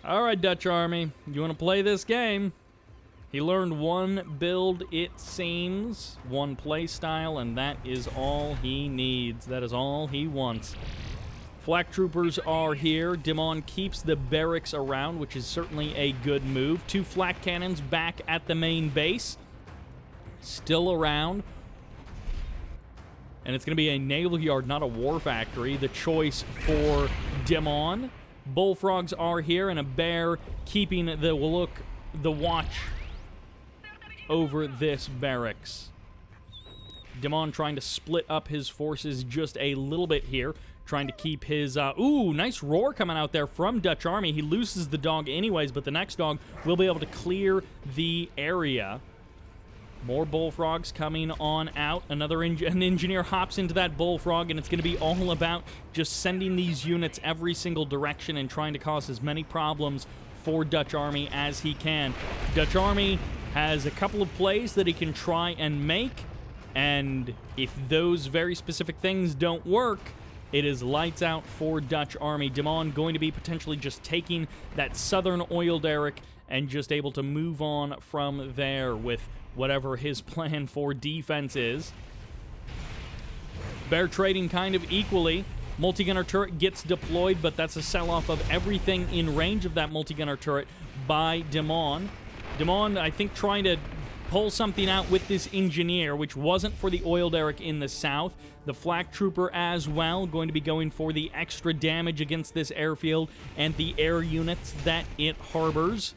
All right, Dutch Army, you want to play this game? He learned one build, it seems, one play style, and that is all he needs. That is all he wants. Flak troopers are here. Dimon keeps the barracks around, which is certainly a good move. 2 flak cannons back at the main base. Still around. And it's going to be a naval yard, not a war factory. The choice for Dimon. Bullfrogs are here, and a bear keeping the watch over this barracks. Dimon trying to split up his forces just a little bit here. Trying to keep his... ooh, nice roar coming out there from Dutch Army. He loses the dog anyways, but the next dog will be able to clear the area. More bullfrogs coming on out. An engineer hops into that bullfrog, and it's going to be all about just sending these units every single direction and trying to cause as many problems for Dutch Army as he can. Dutch Army has a couple of plays that he can try and make, and if those very specific things don't work, it is lights out for Dutch Army. Dimon going to be potentially just taking that southern oil derrick and just able to move on from there with whatever his plan for defense is. Bear trading kind of equally. Multi-gunner turret gets deployed, but that's a sell-off of everything in range of that multi-gunner turret by Dimon. Dimon, I think, trying to pull something out with this engineer, which wasn't for the oil derrick in the south. The flak trooper as well, going to be going for the extra damage against this airfield and the air units that it harbors.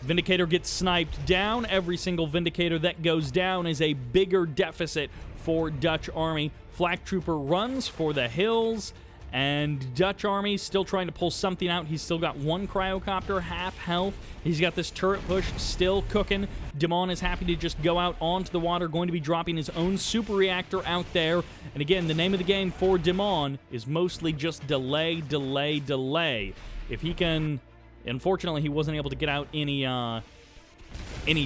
Vindicator gets sniped down. Every single Vindicator that goes down is a bigger deficit for Dutch Army. Flak Trooper runs for the hills, and Dutch Army still trying to pull something out. He's still got 1 cryocopter, half health. He's got this turret push still cooking. Dimon is happy to just go out onto the water, going to be dropping his own super reactor out there. And again, the name of the game for Dimon is mostly just delay, delay, delay. If he can... Unfortunately, he wasn't able to get out any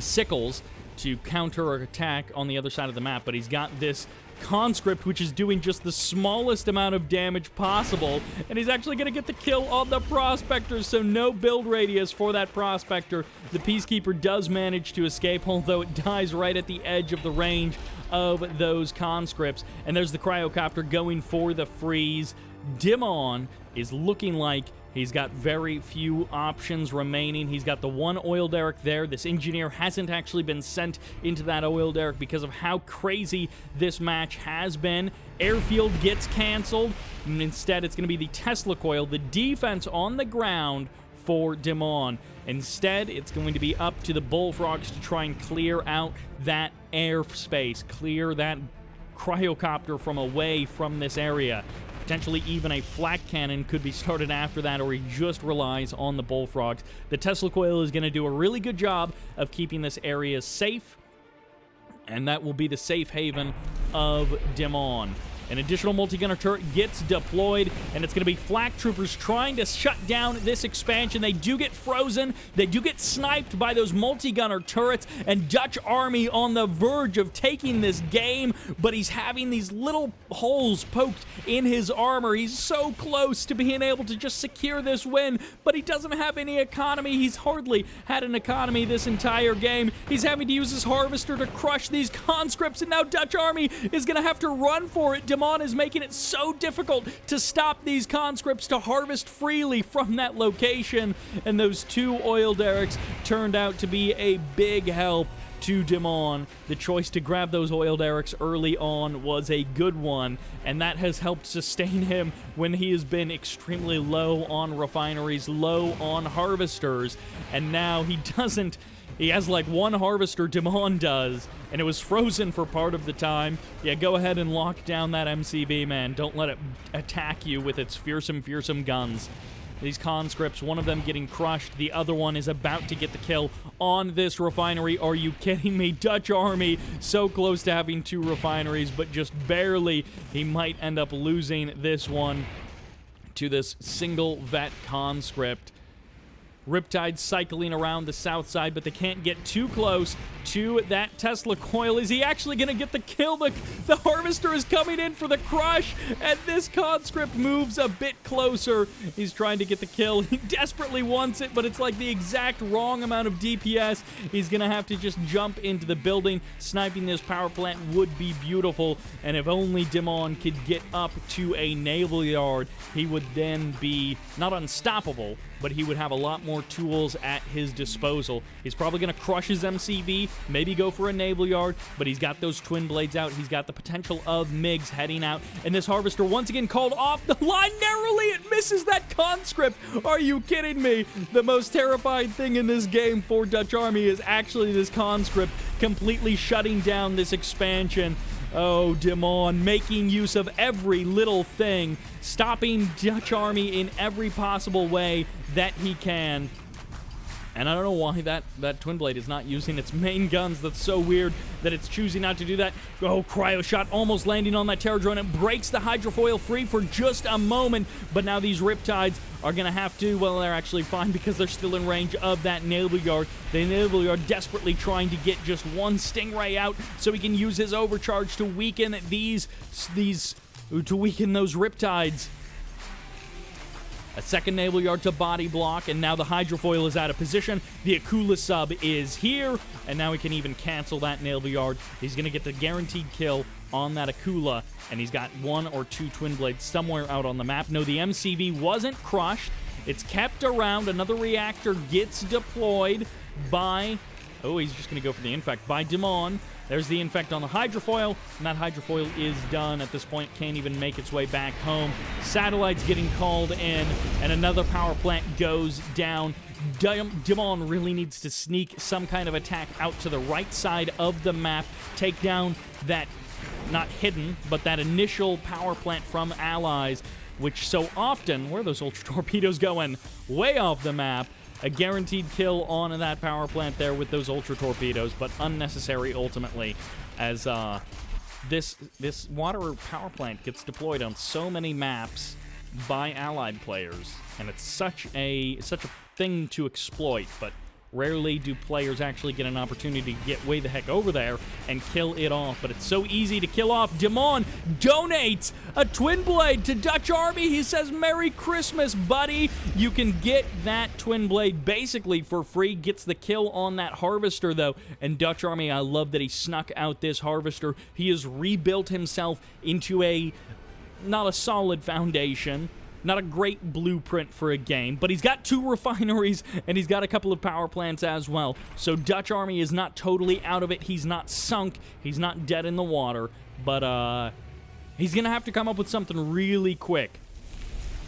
sickles to counter or attack on the other side of the map, but he's got this conscript which is doing just the smallest amount of damage possible, and he's actually going to get the kill on the prospector, so no build radius for that prospector. The Peacekeeper does manage to escape, although it dies right at the edge of the range of those conscripts, and there's the cryocopter going for the freeze. Dimon is looking like he's got very few options remaining. He's got the 1 oil derrick there. This engineer hasn't actually been sent into that oil derrick because of how crazy this match has been. Airfield gets canceled, and instead it's going to be the Tesla coil, the defense on the ground for Dimon. Instead, it's going to be up to the bullfrogs to try and clear out that airspace, clear that cryocopter from away from this area. Potentially even a flak cannon could be started after that, or he just relies on the bullfrogs. The Tesla coil is going to do a really good job of keeping this area safe, and that will be the safe haven of Dimon. An additional multi-gunner turret gets deployed, and it's going to be flak troopers trying to shut down this expansion. They do get frozen. They do get sniped by those multi-gunner turrets, and Dutch Army on the verge of taking this game, but he's having these little holes poked in his armor. He's so close to being able to just secure this win, but he doesn't have any economy. He's hardly had an economy this entire game. He's having to use his harvester to crush these conscripts, and now Dutch Army is going to have to run for it. Dimon is making it so difficult to stop these conscripts to harvest freely from that location, and those 2 oil derricks turned out to be a big help to Dimon. The choice to grab those oil derricks early on was a good one, and that has helped sustain him when he has been extremely low on refineries, low on harvesters, and now he doesn't. He has like one harvester, Dimon does, and it was frozen for part of the time. Yeah, go ahead and lock down that MCV, man. Don't let it attack you with its fearsome, fearsome guns. These conscripts, one of them getting crushed, the other one is about to get the kill on this refinery. Are you kidding me? Dutch army so close to having 2 refineries, but just barely. He might end up losing this one to this single vet conscript. Riptide cycling around the south side, but they can't get too close to that Tesla coil. Is he actually going to get the kill? The harvester is coming in for the crush, and this conscript moves a bit closer. He's trying to get the kill. He desperately wants it, but it's like the exact wrong amount of DPS. He's going to have to just jump into the building. Sniping this power plant would be beautiful, and if only Dimon could get up to a naval yard, he would then be not unstoppable, but he would have a lot more tools at his disposal. He's probably going to crush his MCV, maybe go for a naval yard, but he's got those twin blades out. He's got the potential of MiGs heading out, and this harvester once again called off the line narrowly. It misses that conscript. Are you kidding me? The most terrifying thing in this game for Dutch Army is actually this conscript completely shutting down this expansion. Oh, Dimon making use of every little thing, stopping Dutch Army in every possible way that he can. And I don't know why that Twin Blade is not using its main guns. That's so weird that it's choosing not to do that. Oh, cryo shot almost landing on that Terror drone. It breaks the hydrofoil free for just a moment, but now these Riptides are going to have to, well, they're actually fine because they're still in range of that naval yard. The naval yard desperately trying to get just one Stingray out so he can use his overcharge to weaken to weaken those Riptides. A second naval yard to body block, and now the hydrofoil is out of position. The Akula sub is here, and now he can even cancel that naval yard. He's going to get the guaranteed kill on that Akula, and he's got 1 or 2 twin blades somewhere out on the map. No, the MCV wasn't crushed. It's kept around. Another reactor gets deployed by... Oh, he's just going to go for the infect by Dimon. There's the infect on the hydrofoil, and that hydrofoil is done at this point. Can't even make its way back home. Satellites getting called in, and another power plant goes down. Dimon really needs to sneak some kind of attack out to the right side of the map, take down that, not hidden, but that initial power plant from allies, which so often, where are those ultra torpedoes going? Way off the map. A guaranteed kill on that power plant there with those ultra torpedoes, but unnecessary ultimately, as this water power plant gets deployed on so many maps by allied players, and it's such a thing to exploit, but rarely do players actually get an opportunity to get way the heck over there and kill it off, but it's so easy to kill off. Dimon donates a twin blade to Dutch Army. He says, "Merry Christmas, buddy." You can get that twin blade basically for free. Gets the kill on that harvester, though, and Dutch Army, I love that he snuck out this harvester. He has rebuilt himself into not a solid foundation, not a great blueprint for a game, but he's got 2 refineries, and he's got a couple of power plants as well. So Dutch Army is not totally out of it. He's not sunk. He's not dead in the water, but he's going to have to come up with something really quick.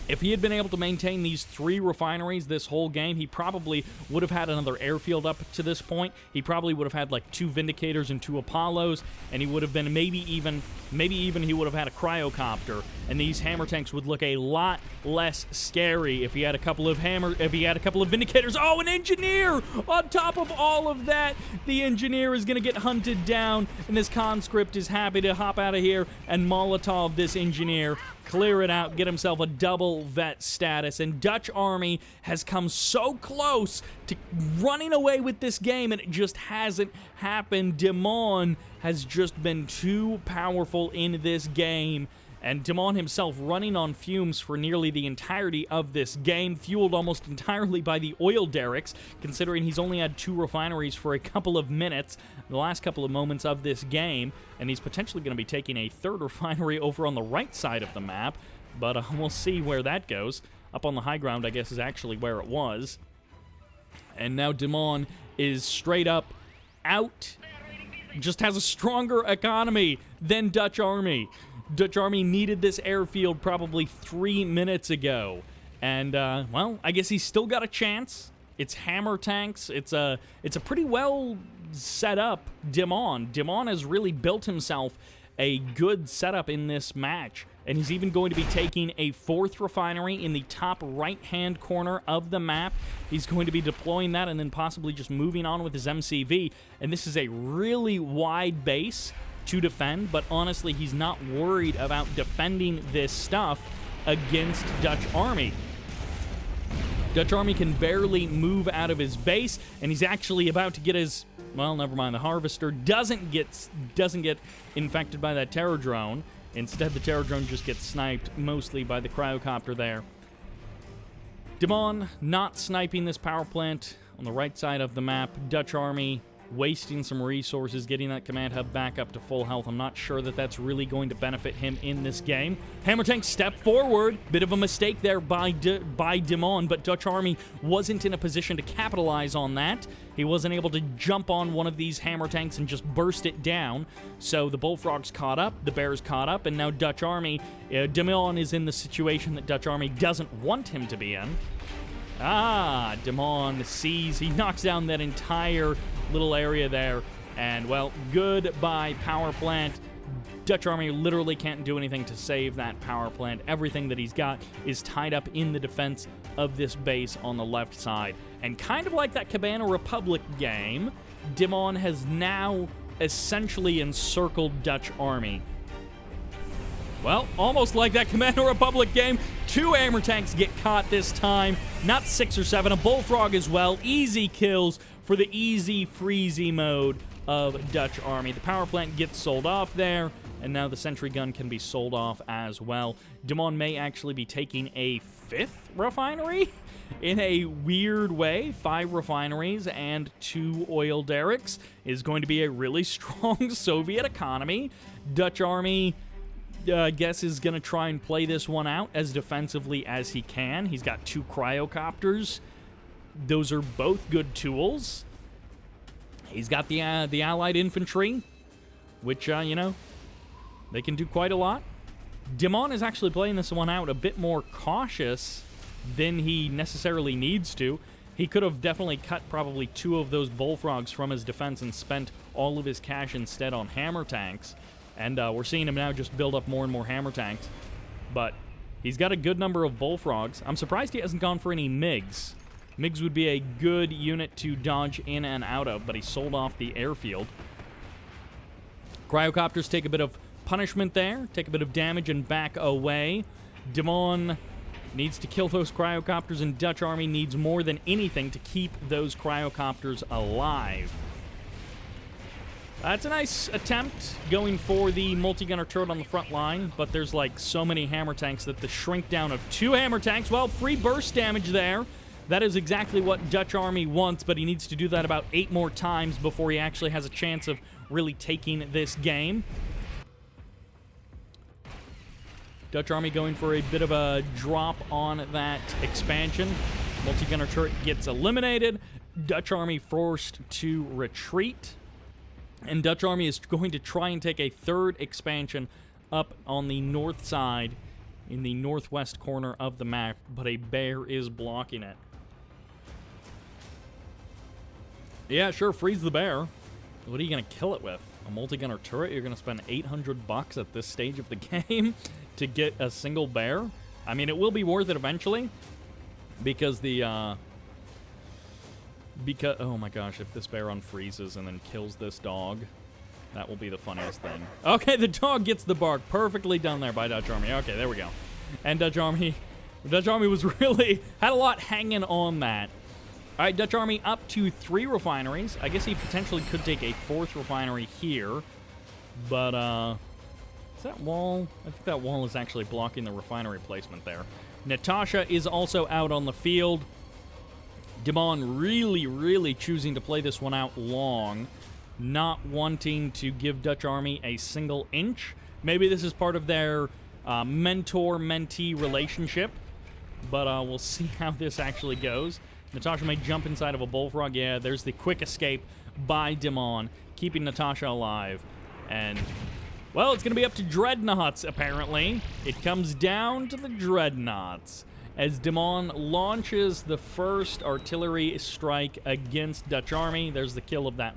If he had been able to maintain these 3 refineries this whole game, he probably would have had another airfield up to this point. He probably would have had like 2 Vindicators and 2 Apollos, and he would have been maybe even he would have had a cryocopter, and these hammer tanks would look a lot less scary if he had a couple of Vindicators. Oh, an engineer! On top of all of that, the engineer is going to get hunted down, and this conscript is happy to hop out of here and Molotov this engineer, clear it out, get himself a double vet status, and Dutch Army has come so close to running away with this game, and it just hasn't happened. Dimon has just been too powerful in this game, and Dimon himself running on fumes for nearly the entirety of this game, fueled almost entirely by the oil derricks, considering he's only had 2 refineries for a couple of minutes, the last couple of moments of this game, and he's potentially going to be taking a 3rd refinery over on the right side of the map, but we'll see where that goes. Up on the high ground, I guess, is actually where it was. And now Dimon is straight up out, just has a stronger economy than Dutch Army. Dutch Army needed this airfield probably 3 minutes ago. And, well, I guess he's still got a chance. It's hammer tanks. It's a pretty well set up Dimon. Dimon has really built himself a good setup in this match. And he's even going to be taking a 4th refinery in the top right-hand corner of the map. He's going to be deploying that and then possibly just moving on with his MCV. And this is a really wide base to defend, but honestly, he's not worried about defending this stuff against Dutch Army. Dutch Army can barely move out of his base, and he's actually about to get his... Well, never mind. The Harvester doesn't get infected by that terror drone. Instead, the terror drone just gets sniped, mostly by the cryocopter there. Dimon not sniping this power plant on the right side of the map. Dutch Army wasting some resources, getting that command hub back up to full health. I'm not sure that that's really going to benefit him in this game. Hammer tank step forward. Bit of a mistake there by Dimon, but Dutch Army wasn't in a position to capitalize on that. He wasn't able to jump on one of these hammer tanks and just burst it down. So the Bullfrogs caught up, the Bears caught up, and now Dutch Army, Dimon is in the situation that Dutch Army doesn't want him to be in. Dimon sees, he knocks down that entire little area there, and, well, goodbye power plant. Dutch Army literally can't do anything to save that power plant. Everything that he's got is tied up in the defense of this base on the left side. And kind of like that Cabana Republic game, Dimon has now essentially encircled Dutch Army. Well, almost like that Cabana Republic game. 2 hammer tanks get caught this time. Not 6 or 7. A Bullfrog as well. Easy kills for the easy freezy mode of Dutch Army. The power plant gets sold off there, and now the sentry gun can be sold off as well. Dimon may actually be taking a 5th refinery in a weird way. 5 refineries and 2 oil derricks is going to be a really strong Soviet economy. Dutch Army, I guess, is going to try and play this one out as defensively as he can. He's got 2 cryocopters. Those are both good tools. He's got the Allied infantry, which, you know, they can do quite a lot. Dimon is actually playing this one out a bit more cautious than he necessarily needs to. He could have definitely cut probably 2 of those Bullfrogs from his defense and spent all of his cash instead on hammer tanks. And we're seeing him now just build up more and more hammer tanks. But he's got a good number of Bullfrogs. I'm surprised he hasn't gone for any MiGs. MiGs would be a good unit to dodge in and out of, but he sold off the airfield. Cryocopters take a bit of punishment there, take a bit of damage and back away. Dimon needs to kill those cryocopters, and Dutch Army needs more than anything to keep those cryocopters alive. That's a nice attempt going for the multi-gunner turret on the front line, but there's like so many hammer tanks that the shrink down of 2 hammer tanks, well, free burst damage there. That is exactly what Dutch Army wants, but he needs to do that about 8 more times before he actually has a chance of really taking this game. Dutch Army going for a bit of a drop on that expansion. Multi-gunner turret gets eliminated. Dutch Army forced to retreat. And Dutch Army is going to try and take a 3rd expansion up on the north side in the northwest corner of the map, but a bear is blocking it. Yeah, sure, freeze the bear. What are you going to kill it with? A multi-gunner turret? You're going to spend $800 at this stage of the game to get a single bear? I mean, it will be worth it eventually, because the, oh my gosh, if this bear unfreezes and then kills this dog, that will be the funniest thing. Okay, the dog gets the bark. Perfectly done there by Dutch Army. Okay, there we go. And Dutch Army was really, had a lot hanging on that. All right, Dutch Army up to 3 refineries. I guess he potentially could take a 4th refinery here. But, is that wall? I think that wall is actually blocking the refinery placement there. Natasha is also out on the field. Dimon really choosing to play this one out long. Not wanting to give Dutch Army a single inch. Maybe this is part of their mentor-mentee relationship. But we'll see how this actually goes. Natasha may jump inside of a Bullfrog. Yeah, there's the quick escape by Dimon, keeping Natasha alive. And, well, it's going to be up to Dreadnoughts, apparently. It comes down to the Dreadnoughts as Dimon launches the first artillery strike against Dutch Army. There's the kill of that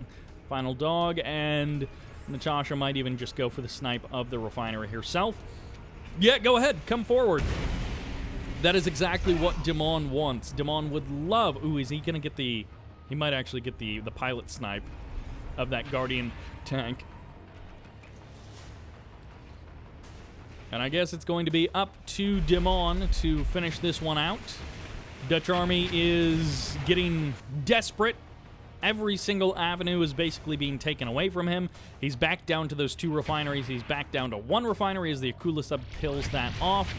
final dog, and Natasha might even just go for the snipe of the refinery herself. Yeah, go ahead. Come forward. That is exactly what Dimon wants. Dimon would love... Ooh, is he going to get the... He might actually get the pilot snipe of that Guardian tank. And I guess it's going to be up to Dimon to finish this one out. Dutch Army is getting desperate. Every single avenue is basically being taken away from him. He's back down to those 2 refineries. He's back down to 1 refinery as the Akula sub kills that off.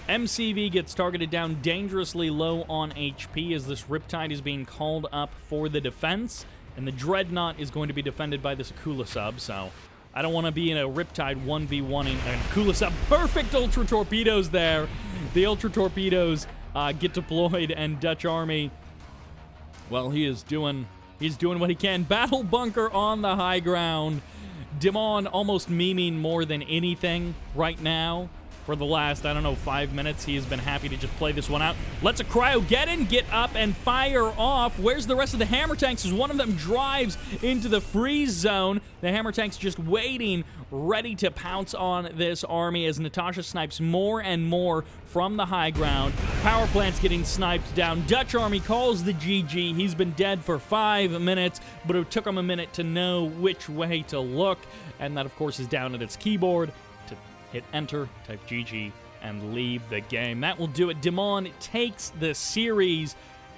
MCV gets targeted down dangerously low on HP as this Riptide is being called up for the defense. And the Dreadnought is going to be defended by this Akula sub, so I don't want to be in a Riptide 1v1ing an Akula sub. Perfect Ultra Torpedoes there. The Ultra Torpedoes get deployed, and Dutch Army, well, he's doing what he can. Battle Bunker on the high ground. Dimon almost memeing more than anything right now. For the last, I don't know, 5 minutes, he has been happy to just play this one out. Let's a Cryogeddon get up and fire off. Where's the rest of the Hammer Tanks as one of them drives into the freeze zone? The Hammer Tanks just waiting, ready to pounce on this army as Natasha snipes more and more from the high ground. Power plant's getting sniped down. Dutch Army calls the GG. He's been dead for 5 minutes, but it took him a minute to know which way to look. And that, of course, is down at its keyboard. Hit enter, type GG, and leave the game. That will do it. Dimon takes the series,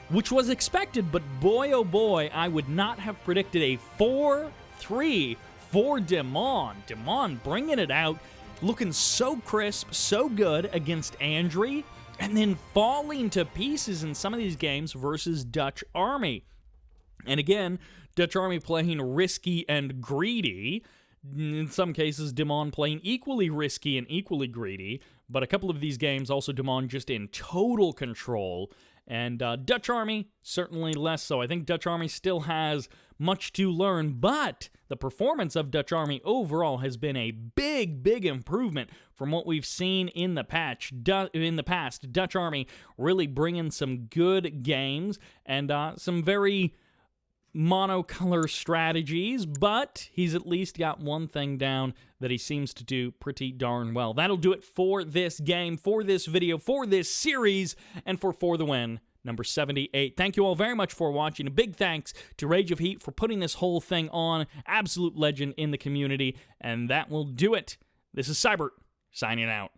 which was expected, but boy, oh boy, I would not have predicted a 4-3 for Dimon. Dimon bringing it out, looking so crisp, so good against Andrey, and then falling to pieces in some of these games versus Dutch Army. And again, Dutch Army playing risky and greedy. In some cases, Dimon playing equally risky and equally greedy, but a couple of these games also Dimon just in total control, and Dutch Army certainly less so. I think Dutch Army still has much to learn, but the performance of Dutch Army overall has been a big, big improvement from what we've seen in the past. Dutch Army really bringing some good games and some very monocolor strategies, but he's at least got one thing down that he seems to do pretty darn well. That'll do it for this game, for this video, for this series, and for the win, number 78. Thank you all very much for watching. A big thanks to Rage of Heat for putting this whole thing on. Absolute legend in the community, and that will do it. This is Sybert, signing out.